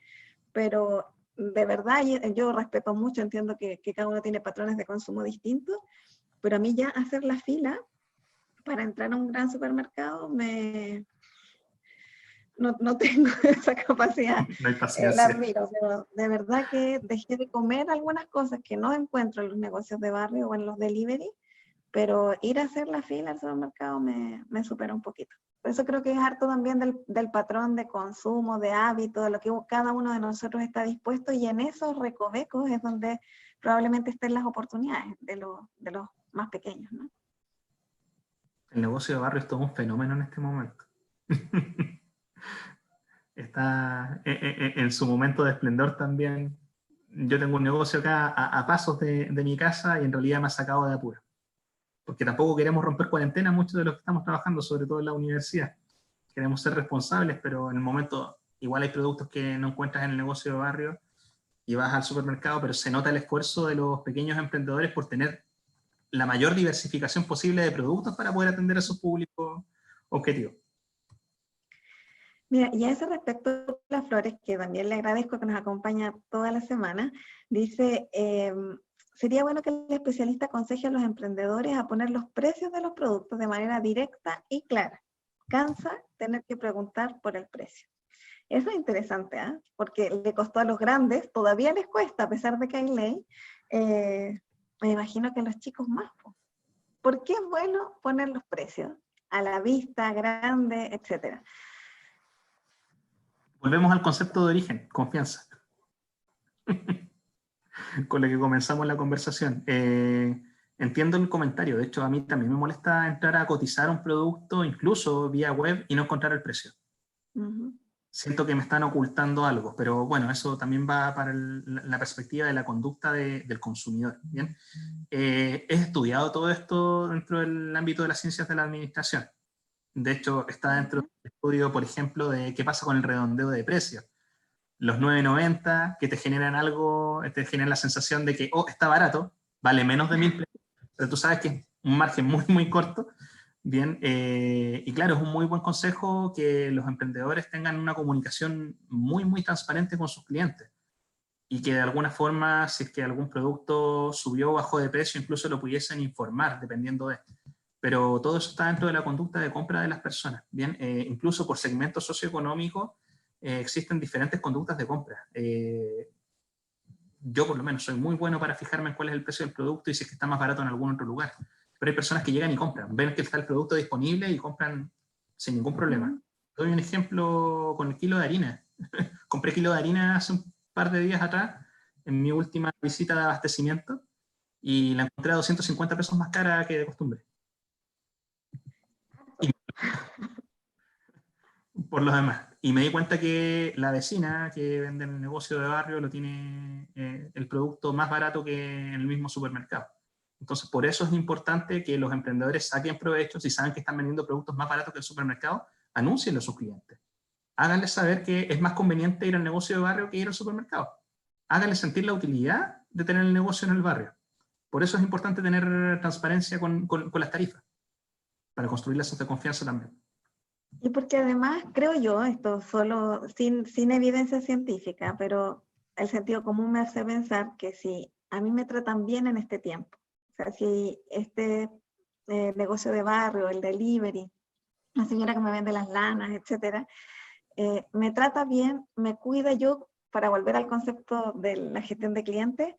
pero de verdad yo respeto mucho, entiendo que cada uno tiene patrones de consumo distintos, pero a mí ya hacer la fila para entrar a un gran supermercado no tengo esa capacidad. No hay paciencia. La admiro, pero de verdad que dejé de comer algunas cosas que no encuentro en los negocios de barrio o en los delivery, pero ir a hacer la fila al supermercado me supera un poquito. Por eso creo que es harto también del patrón de consumo, de hábito, de lo que cada uno de nosotros está dispuesto, y en esos recovecos es donde probablemente estén las oportunidades de los más pequeños, ¿no? El negocio de barrio es todo un fenómeno en este momento. Está en su momento de esplendor también. Yo tengo un negocio acá a pasos de mi casa y en realidad me ha sacado de apuro. Porque tampoco queremos romper cuarentena muchos de los que estamos trabajando, sobre todo en la universidad. Queremos ser responsables, pero en el momento igual hay productos que no encuentras en el negocio de barrio y vas al supermercado, pero se nota el esfuerzo de los pequeños emprendedores por tener la mayor diversificación posible de productos para poder atender a esos públicos objetivos. Mira, y a ese respecto, las Flores, que también le agradezco que nos acompaña toda la semana, dice, sería bueno que el especialista aconseje a los emprendedores a poner los precios de los productos de manera directa y clara. Cansa tener que preguntar por el precio. Eso es interesante, ¿eh? Porque le costó a los grandes, todavía les cuesta, a pesar de que hay ley. Me imagino que a los chicos más. ¿Por qué es bueno poner los precios? A la vista, grande, etcétera. Volvemos al concepto de origen, confianza. Con lo que comenzamos la conversación. Entiendo el comentario. De hecho, a mí también me molesta entrar a cotizar un producto, incluso vía web, y no encontrar el precio. Siento que me están ocultando algo, pero bueno, eso también va para la perspectiva de la conducta del consumidor. ¿Bien? He estudiado todo esto dentro del ámbito de las ciencias de la administración. De hecho, está dentro del estudio, por ejemplo, de qué pasa con el redondeo de precios. los 9.90 que te generan algo, te generan la sensación de que, oh, está barato, vale menos de 1.000 pesos, pero tú sabes que es un margen muy, muy corto. Bien, y claro, es un muy buen consejo que los emprendedores tengan una comunicación muy, muy transparente con sus clientes y que de alguna forma, si es que algún producto subió o bajó de precio, incluso lo pudiesen informar, dependiendo de... Pero todo eso está dentro de la conducta de compra de las personas. Bien, incluso por segmento socioeconómico existen diferentes conductas de compra. Yo por lo menos soy muy bueno para fijarme en cuál es el precio del producto y si es que está más barato en algún otro lugar. Pero hay personas que llegan y compran, ven que está el producto disponible y compran sin ningún problema. Doy un ejemplo con el kilo de harina. Compré kilo de harina hace un par de días atrás, en mi última visita de abastecimiento, y la encontré a 250 pesos más cara que de costumbre. Y por los demás. Y me di cuenta que la vecina que vende en el negocio de barrio lo tiene el producto más barato que en el mismo supermercado. Entonces, por eso es importante que los emprendedores saquen provecho, si saben que están vendiendo productos más baratos que el supermercado, anúncienlo a sus clientes. Háganles saber que es más conveniente ir al negocio de barrio que ir al supermercado. Háganles sentir la utilidad de tener el negocio en el barrio. Por eso es importante tener transparencia con las tarifas, para construir lazos de confianza también. Y porque además, creo yo, esto solo sin evidencia científica, pero el sentido común me hace pensar que si a mí me tratan bien en este tiempo, o sea, si este negocio de barrio, el delivery, la señora que me vende las lanas, etcétera, me trata bien, me cuida, yo, para volver al concepto de la gestión de clientes,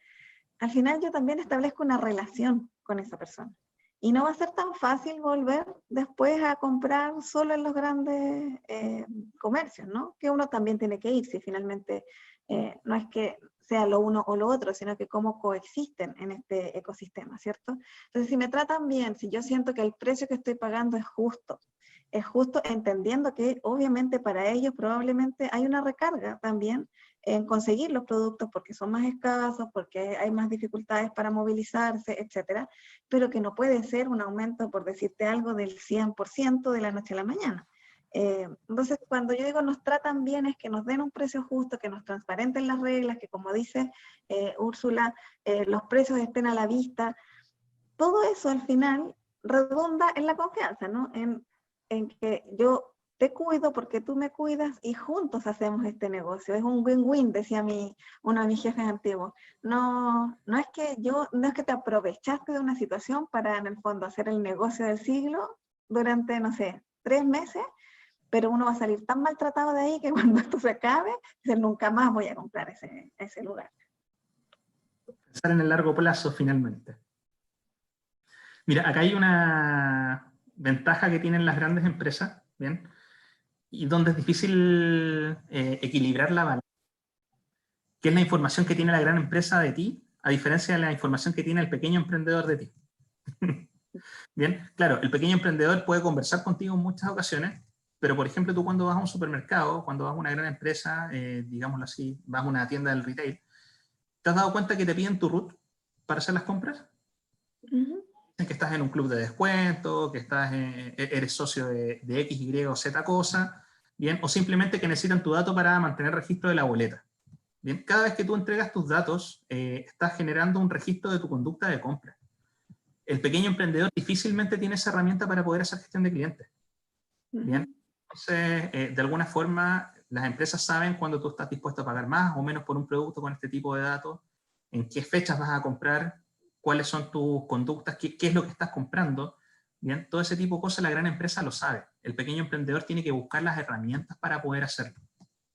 al final yo también establezco una relación con esa persona. Y no va a ser tan fácil volver después a comprar solo en los grandes comercios, ¿no? Que uno también tiene que ir, si finalmente no es que sea lo uno o lo otro, sino que cómo coexisten en este ecosistema, ¿cierto? Entonces, si me tratan bien, si yo siento que el precio que estoy pagando es justo entendiendo que obviamente para ellos probablemente hay una recarga también en conseguir los productos porque son más escasos, porque hay más dificultades para movilizarse, etcétera, pero que no puede ser un aumento, por decirte algo, del 100% de la noche a la mañana. Entonces, cuando yo digo nos tratan bien, es que nos den un precio justo, que nos transparenten las reglas, que como dice Úrsula, los precios estén a la vista. Todo eso al final redunda en la confianza, ¿no? En que yo te cuido porque tú me cuidas y juntos hacemos este negocio. Es un win-win, decía uno de mis jefes antiguos. No es que te aprovechaste de una situación para en el fondo hacer el negocio del siglo durante, no sé, 3 meses, pero uno va a salir tan maltratado de ahí que cuando esto se acabe, nunca más voy a comprar ese lugar. Pensar en el largo plazo finalmente. Mira, acá hay una ventaja que tienen las grandes empresas, ¿bien? Y donde es difícil equilibrar la balanza, que es la información que tiene la gran empresa de ti, a diferencia de la información que tiene el pequeño emprendedor de ti. Bien, claro, el pequeño emprendedor puede conversar contigo en muchas ocasiones, pero por ejemplo tú cuando vas a un supermercado, cuando vas a una gran empresa, digámoslo así, vas a una tienda del retail, ¿te has dado cuenta que te piden tu RUT para hacer las compras? Que estás en un club de descuento, que eres socio de X, Y o Z cosa, ¿bien? O simplemente que necesitan tu dato para mantener registro de la boleta. Bien, cada vez que tú entregas tus datos, estás generando un registro de tu conducta de compra. El pequeño emprendedor difícilmente tiene esa herramienta para poder hacer gestión de clientes. Bien, entonces, de alguna forma, las empresas saben cuando tú estás dispuesto a pagar más o menos por un producto con este tipo de datos, en qué fechas vas a comprar, cuáles son tus conductas, qué es lo que estás comprando. Bien, todo ese tipo de cosas la gran empresa lo sabe. El pequeño emprendedor tiene que buscar las herramientas para poder hacerlo.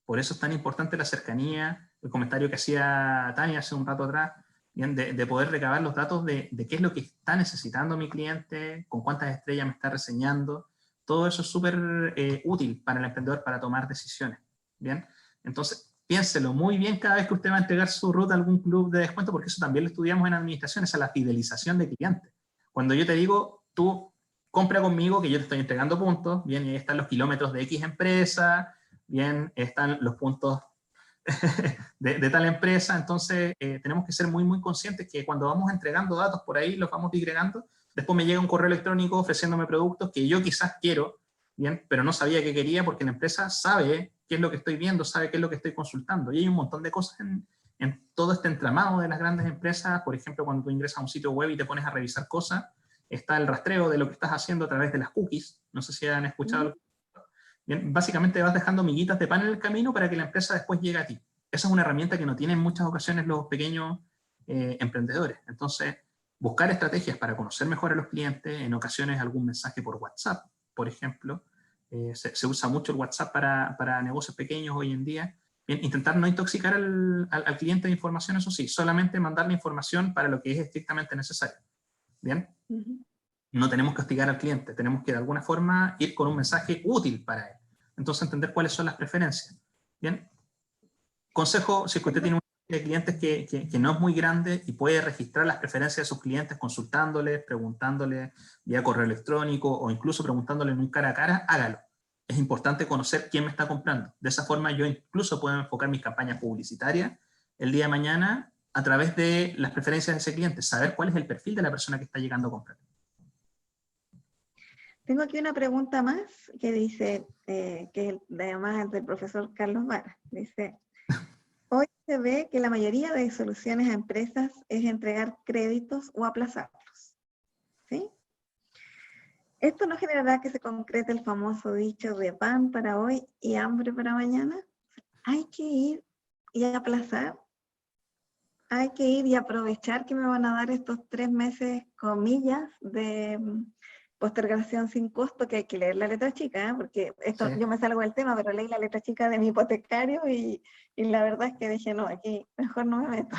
Por eso es tan importante la cercanía, el comentario que hacía Tania hace un rato atrás, bien, de poder recabar los datos de qué es lo que está necesitando mi cliente, con cuántas estrellas me está reseñando. Todo eso es súper útil para el emprendedor para tomar decisiones. Bien, entonces piénselo muy bien cada vez que usted va a entregar su ruta a algún club de descuento, porque eso también lo estudiamos en administración, esa es la fidelización de clientes. Cuando yo te digo, tú compra conmigo, que yo te estoy entregando puntos, bien, y ahí están los kilómetros de X empresa, bien, están los puntos de tal empresa, entonces tenemos que ser muy, muy conscientes que cuando vamos entregando datos por ahí, los vamos digregando, después me llega un correo electrónico ofreciéndome productos que yo quizás quiero, bien, pero no sabía que quería porque la empresa sabe qué es lo que estoy viendo, sabe qué es lo que estoy consultando. Y hay un montón de cosas en todo este entramado de las grandes empresas. Por ejemplo, cuando tú ingresas a un sitio web y te pones a revisar cosas, está el rastreo de lo que estás haciendo a través de las cookies. No sé si han escuchado. Bien, básicamente vas dejando miguitas de pan en el camino para que la empresa después llegue a ti. Esa es una herramienta que no tienen en muchas ocasiones los pequeños emprendedores. Entonces, buscar estrategias para conocer mejor a los clientes, en ocasiones algún mensaje por WhatsApp, por ejemplo. Se usa mucho el WhatsApp para negocios pequeños hoy en día. Bien, intentar no intoxicar al cliente de información, eso sí, solamente mandar la información para lo que es estrictamente necesario. Bien. No tenemos que hostigar al cliente, tenemos que de alguna forma ir con un mensaje útil para él. Entonces entender cuáles son las preferencias. Bien. Consejo, si es que usted tiene un de clientes que no es muy grande y puede registrar las preferencias de sus clientes consultándoles, preguntándoles vía correo electrónico o incluso preguntándole en un cara a cara, hágalo. Es importante conocer quién me está comprando. De esa forma yo incluso puedo enfocar mis campañas publicitarias el día de mañana a través de las preferencias de ese cliente, saber cuál es el perfil de la persona que está llegando a comprar. Tengo aquí una pregunta más que dice, que es además del profesor Carlos Vara. Dice, hoy se ve que la mayoría de soluciones a empresas es entregar créditos o aplazarlos. ¿Sí? ¿Esto no generará que se concrete el famoso dicho de pan para hoy y hambre para mañana? Hay que ir y aplazar. Hay que ir y aprovechar que me van a dar estos 3 meses, comillas, de postergación sin costo, que hay que leer la letra chica, porque esto, sí. Yo me salgo del tema, pero leí la letra chica de mi hipotecario y la verdad es que dije, no, aquí mejor no me meto.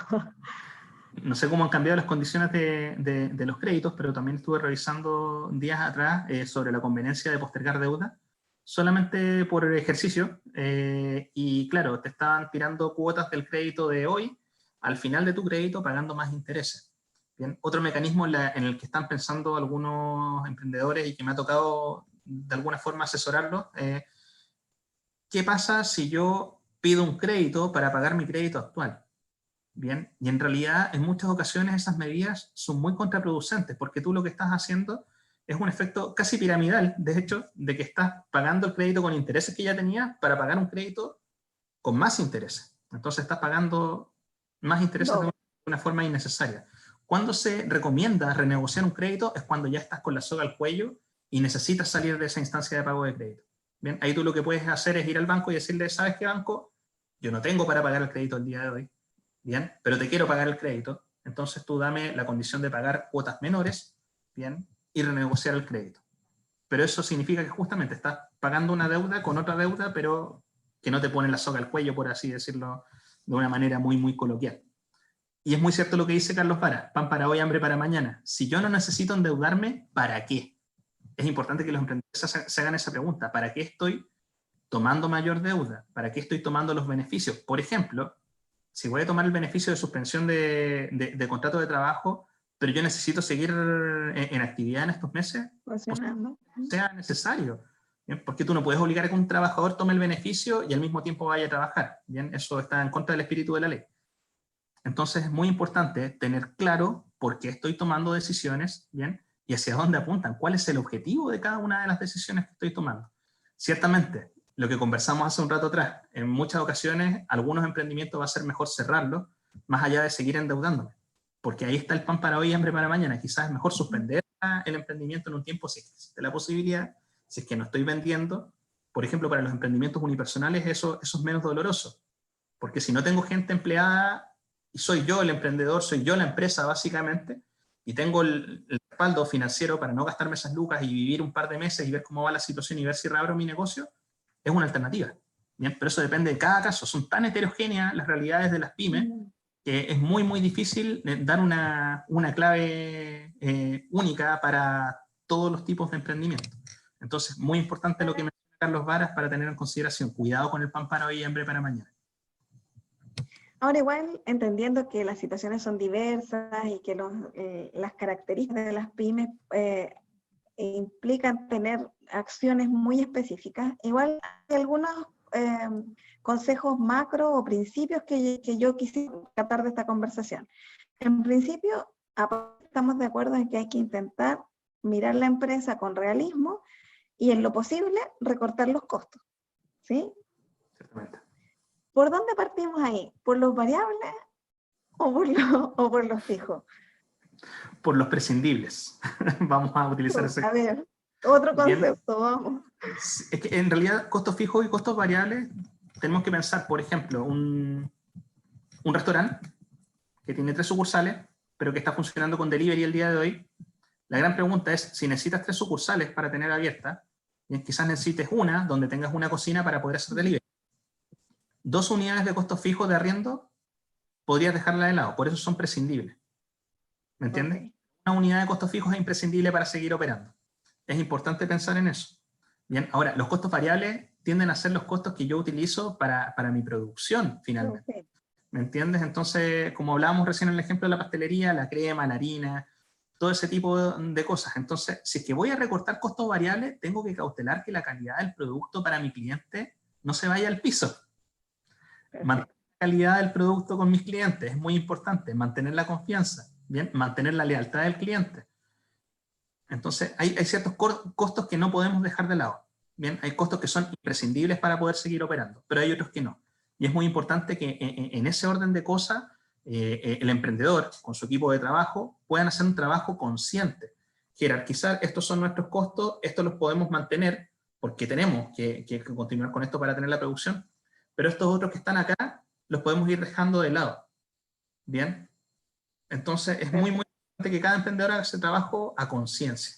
No sé cómo han cambiado las condiciones de los créditos, pero también estuve revisando días atrás sobre la conveniencia de postergar deuda, solamente por ejercicio, y claro, te estaban tirando cuotas del crédito de hoy al final de tu crédito pagando más intereses. Bien, otro mecanismo en el que están pensando algunos emprendedores y que me ha tocado de alguna forma asesorarlos, ¿qué pasa si yo pido un crédito para pagar mi crédito actual? Bien, y en realidad en muchas ocasiones esas medidas son muy contraproducentes porque tú lo que estás haciendo es un efecto casi piramidal, de hecho, de que estás pagando el crédito con intereses que ya tenías para pagar un crédito con más intereses. Entonces estás pagando más intereses de una forma innecesaria. Cuando se recomienda renegociar un crédito es cuando ya estás con la soga al cuello y necesitas salir de esa instancia de pago de crédito. Bien, ahí tú lo que puedes hacer es ir al banco y decirle, ¿sabes qué, banco? Yo no tengo para pagar el crédito el día de hoy. Bien, pero te quiero pagar el crédito, entonces tú dame la condición de pagar cuotas menores, bien, y renegociar el crédito. Pero eso significa que justamente estás pagando una deuda con otra deuda, pero que no te pone la soga al cuello, por así decirlo, de una manera muy, muy coloquial. Y es muy cierto lo que dice Carlos Vara, pan para hoy, hambre para mañana. Si yo no necesito endeudarme, ¿para qué? Es importante que los emprendedores se hagan esa pregunta. ¿Para qué estoy tomando mayor deuda? ¿Para qué estoy tomando los beneficios? Por ejemplo, si voy a tomar el beneficio de suspensión de contrato de trabajo, pero yo necesito seguir en actividad en estos meses, sea necesario. ¿Bien? Porque tú no puedes obligar a que un trabajador tome el beneficio y al mismo tiempo vaya a trabajar. ¿Bien? Eso está en contra del espíritu de la ley. Entonces es muy importante tener claro por qué estoy tomando decisiones, ¿bien? Y hacia dónde apuntan, cuál es el objetivo de cada una de las decisiones que estoy tomando. Ciertamente, lo que conversamos hace un rato atrás, en muchas ocasiones algunos emprendimientos va a ser mejor cerrarlos, más allá de seguir endeudándome, porque ahí está el pan para hoy y hambre para mañana. Quizás es mejor suspender el emprendimiento en un tiempo si existe la posibilidad, si es que no estoy vendiendo. Por ejemplo, para los emprendimientos unipersonales eso es menos doloroso, porque si no tengo gente empleada y soy yo el emprendedor, soy yo la empresa básicamente, y tengo el respaldo financiero para no gastarme esas lucas y vivir un par de meses y ver cómo va la situación y ver si reabro mi negocio, es una alternativa. Bien, pero eso depende de cada caso. Son tan heterogéneas las realidades de las pymes que es muy, muy difícil dar una clave única para todos los tipos de emprendimiento. Entonces, muy importante lo que menciona Carlos Varas para tener en consideración. Cuidado con el pan para hoy y hambre para mañana. Ahora igual, entendiendo que las situaciones son diversas y que las características de las pymes implican tener acciones muy específicas, igual hay algunos consejos macro o principios que yo quisiera tratar de esta conversación. En principio, estamos de acuerdo en que hay que intentar mirar la empresa con realismo y en lo posible recortar los costos, ¿sí? ¿Por dónde partimos ahí? ¿Por los variables o por los fijos? Por los prescindibles. Vamos a utilizar ese. A ver, otro Bien. concepto, vamos. Es que en realidad costos fijos y costos variables tenemos que pensar, por ejemplo, un restaurante que tiene 3 sucursales, pero que está funcionando con delivery el día de hoy. La gran pregunta es, si necesitas 3 sucursales para tener abierta, quizás necesites una donde tengas una cocina para poder hacer delivery. 2 unidades de costos fijos de arriendo podrías dejarla de lado, por eso son prescindibles. ¿Me entiendes? Okay. Una unidad de costos fijos es imprescindible para seguir operando. Es importante pensar en eso. Bien, ahora, los costos variables tienden a ser los costos que yo utilizo para mi producción, finalmente. Okay. ¿Me entiendes? Entonces, como hablábamos recién en el ejemplo de la pastelería, la crema, la harina, todo ese tipo de cosas. Entonces, si es que voy a recortar costos variables, tengo que cautelar que la calidad del producto para mi cliente no se vaya al piso. Mantener la calidad del producto con mis clientes es muy importante, mantener la confianza, ¿bien? Mantener la lealtad del cliente. Entonces, hay ciertos costos que no podemos dejar de lado. Bien, hay costos que son imprescindibles para poder seguir operando, pero hay otros que no. Y es muy importante que en ese orden de cosas, el emprendedor con su equipo de trabajo puedan hacer un trabajo consciente. Jerarquizar, estos son nuestros costos, estos los podemos mantener porque tenemos que continuar con esto para tener la producción, pero estos otros que están acá los podemos ir dejando de lado. Bien, entonces es muy importante que cada emprendedor haga ese trabajo a conciencia.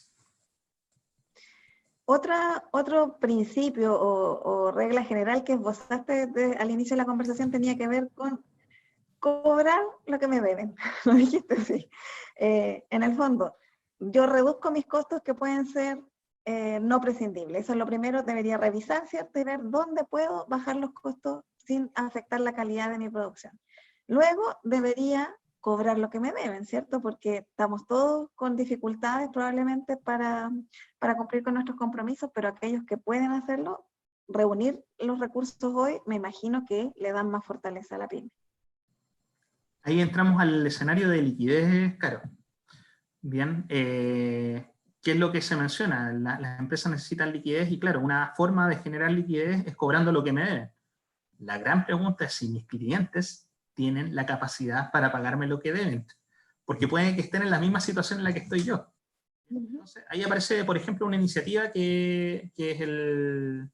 Otro principio o regla general que esbozaste al inicio de la conversación tenía que ver con cobrar lo que me deben. Lo dijiste así. En el fondo, yo reduzco mis costos que pueden ser no prescindibles. Eso es lo primero, debería revisar, ¿cierto? Y ver dónde puedo bajar los costos sin afectar la calidad de mi producción. Luego debería cobrar lo que me deben, ¿cierto? Porque estamos todos con dificultades probablemente para cumplir con nuestros compromisos, pero aquellos que pueden hacerlo, reunir los recursos hoy, me imagino que le dan más fortaleza a la pyme. Ahí entramos al escenario de liquidez, Caro. Bien, ¿qué es lo que se menciona? Las empresas necesitan liquidez y claro, una forma de generar liquidez es cobrando lo que me deben. La gran pregunta es si mis clientes tienen la capacidad para pagarme lo que deben, porque pueden que estén en la misma situación en la que estoy yo. Entonces, ahí aparece, por ejemplo, una iniciativa que es el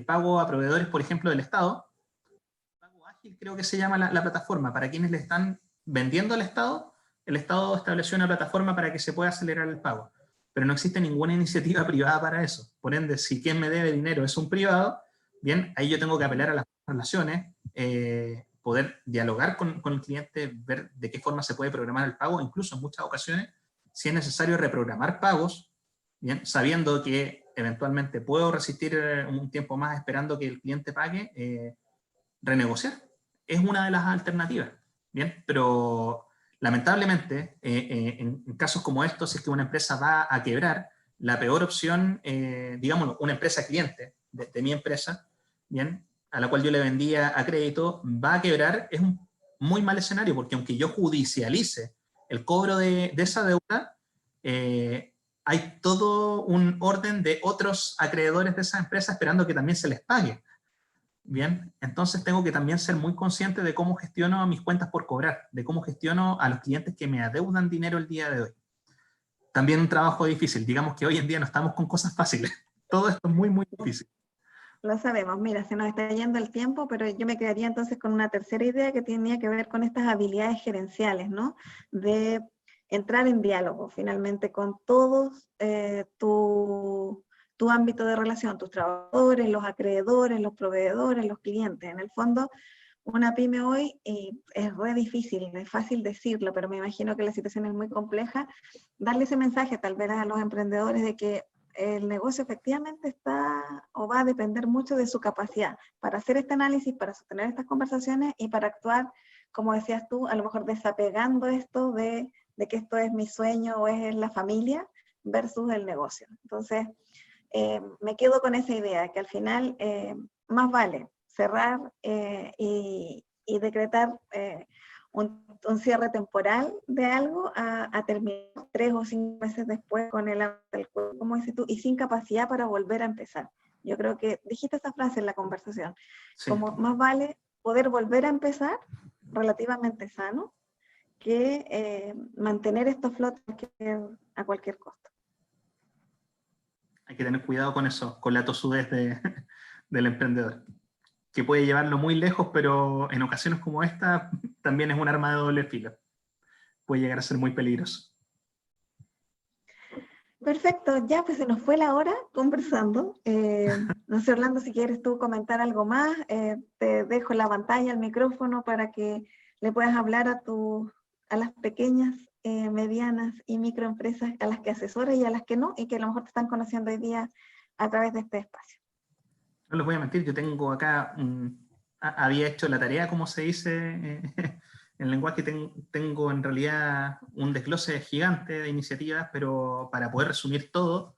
pago a proveedores, por ejemplo, del Estado. Pago ágil creo que se llama la plataforma. Para quienes le están vendiendo al Estado, el Estado estableció una plataforma para que se pueda acelerar el pago. Pero no existe ninguna iniciativa privada para eso. Por ende, si quien me debe dinero es un privado, bien, ahí yo tengo que apelar a las relaciones, poder dialogar con el cliente, ver de qué forma se puede programar el pago, incluso en muchas ocasiones, si es necesario reprogramar pagos, bien, sabiendo que eventualmente puedo resistir un tiempo más esperando que el cliente pague, renegociar. Es una de las alternativas, bien, pero lamentablemente, en casos como estos, si es que una empresa va a quebrar, la peor opción, digamos, una empresa cliente de mi empresa, bien, a la cual yo le vendía a crédito, va a quebrar, es un muy mal escenario, porque aunque yo judicialice el cobro de esa deuda, hay todo un orden de otros acreedores de esa empresa esperando que también se les pague. Bien, entonces tengo que también ser muy consciente de cómo gestiono mis cuentas por cobrar, de cómo gestiono a los clientes que me adeudan dinero el día de hoy. También un trabajo difícil, digamos que hoy en día no estamos con cosas fáciles. Todo esto es muy, muy difícil. Lo sabemos, mira, se nos está yendo el tiempo, pero yo me quedaría entonces con una tercera idea que tenía que ver con estas habilidades gerenciales, ¿no? De entrar en diálogo finalmente con todos tu ámbito de relación, tus trabajadores, los acreedores, los proveedores, los clientes. En el fondo, una pyme hoy es re difícil, es fácil decirlo, pero me imagino que la situación es muy compleja. Darle ese mensaje tal vez a los emprendedores de que el negocio efectivamente está o va a depender mucho de su capacidad para hacer este análisis, para sostener estas conversaciones y para actuar, como decías tú, a lo mejor desapegando esto de que esto es mi sueño o es la familia versus el negocio. Entonces, me quedo con esa idea, que al final más vale cerrar y decretar un cierre temporal de algo a terminar 3 o 5 meses después con el cuerpo, como dices tú, y sin capacidad para volver a empezar. Yo creo que dijiste esa frase en la conversación, Sí. como más vale poder volver a empezar relativamente sano que mantener esto a flote a cualquier costo. Hay que tener cuidado con eso, con la tosudez del emprendedor, que puede llevarlo muy lejos, pero en ocasiones como esta también es un arma de doble filo. Puede llegar a ser muy peligroso. Perfecto, ya pues se nos fue la hora conversando. No sé, Orlando, si quieres tú comentar algo más, te dejo la pantalla, el micrófono para que le puedas hablar a las pequeñas, medianas y microempresas a las que asesoras y a las que no, y que a lo mejor te están conociendo hoy día a través de este espacio. No les voy a mentir, yo tengo acá, había hecho la tarea, como se dice en lenguaje, tengo en realidad un desglose gigante de iniciativas, pero para poder resumir todo,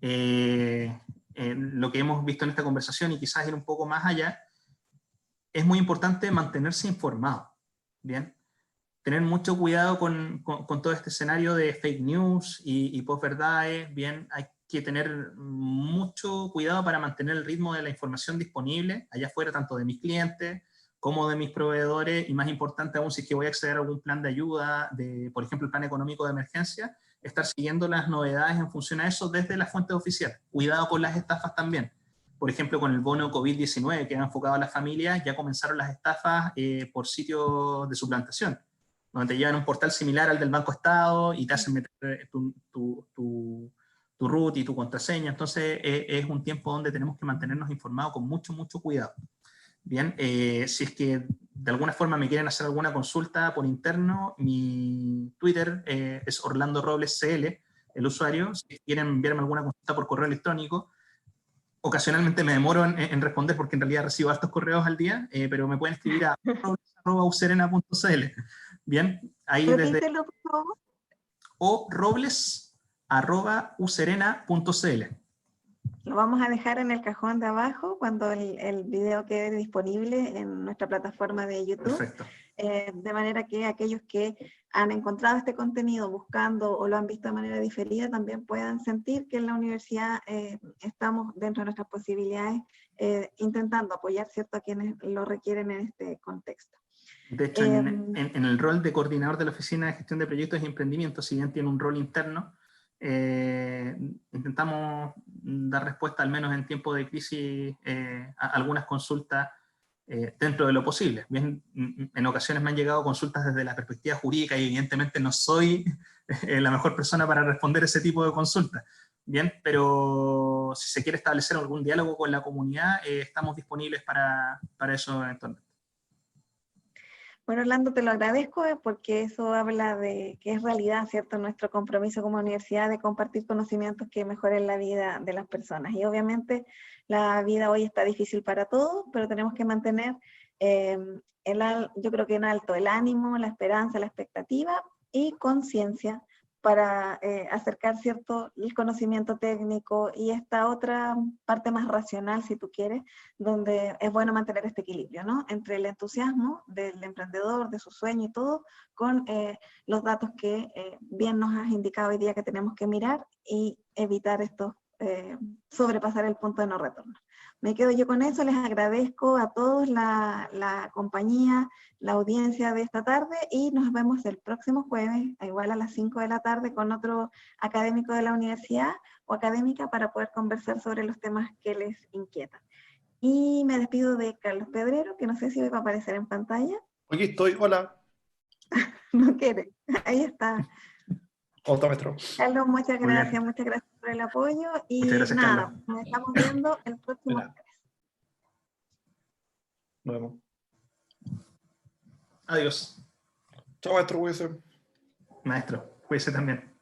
lo que hemos visto en esta conversación y quizás ir un poco más allá, es muy importante mantenerse informado, ¿bien? Tener mucho cuidado con todo este escenario de fake news y posverdades, bien, hay que tener mucho cuidado para mantener el ritmo de la información disponible allá afuera, tanto de mis clientes como de mis proveedores, y más importante aún, si es que voy a acceder a algún plan de ayuda, por ejemplo, el plan económico de emergencia, estar siguiendo las novedades en función a eso desde las fuentes oficiales. Cuidado con las estafas también. Por ejemplo, con el bono COVID-19 que ha enfocado a las familias, ya comenzaron las estafas por sitios de suplantación, donde te llevan a un portal similar al del Banco Estado y te hacen meter tu root y tu contraseña. Entonces, es un tiempo donde tenemos que mantenernos informados con mucho, mucho cuidado. Bien, si es que de alguna forma me quieren hacer alguna consulta por interno, mi Twitter es Orlando Robles CL, el usuario. Si quieren enviarme alguna consulta por correo electrónico, ocasionalmente me demoro en responder porque en realidad recibo hartos correos al día, pero me pueden escribir a robles@userena.cl. Bien, ahí desde Repítelo, por favor. robles@userena.cl. Lo vamos a dejar en el cajón de abajo cuando el video quede disponible en nuestra plataforma de YouTube. Perfecto. De manera que aquellos que han encontrado este contenido buscando o lo han visto de manera diferida también puedan sentir que en la universidad estamos dentro de nuestras posibilidades intentando apoyar, ¿cierto?, a quienes lo requieren en este contexto. De hecho, en el rol de coordinador de la Oficina de Gestión de Proyectos y Emprendimientos, si bien tiene un rol interno, intentamos dar respuesta, al menos en tiempo de crisis, a algunas consultas dentro de lo posible. Bien, en ocasiones me han llegado consultas desde la perspectiva jurídica y evidentemente no soy la mejor persona para responder ese tipo de consultas. Bien, pero si se quiere establecer algún diálogo con la comunidad, estamos disponibles para eso eventualmente. Bueno, Orlando, te lo agradezco porque eso habla de que es realidad, ¿cierto?, nuestro compromiso como universidad de compartir conocimientos que mejoren la vida de las personas. Y obviamente la vida hoy está difícil para todos, pero tenemos que mantener, yo creo que en alto el ánimo, la esperanza, la expectativa y conciencia para acercar, ¿cierto?, el conocimiento técnico y esta otra parte más racional, si tú quieres, donde es bueno mantener este equilibrio, ¿no?, entre el entusiasmo del emprendedor, de su sueño y todo, con los datos que bien nos has indicado hoy día que tenemos que mirar y evitar estos, sobrepasar el punto de no retorno. Me quedo yo con eso, les agradezco a todos la compañía, la audiencia de esta tarde y nos vemos el próximo jueves, igual a las 5 de la tarde, con otro académico de la universidad o académica para poder conversar sobre los temas que les inquietan. Y me despido de Carlos Pedrero, que no sé si hoy va a aparecer en pantalla. Aquí estoy, hola. No quiere, ahí está. Otro maestro. Carlos, muchas Muy bien. gracias por el apoyo y Muchas gracias, nada, Carlos. nos estamos viendo el próximo Hola. jueves. Nos vemos. Adiós. Chao, maestro, cuídese. Maestro, cuídese también.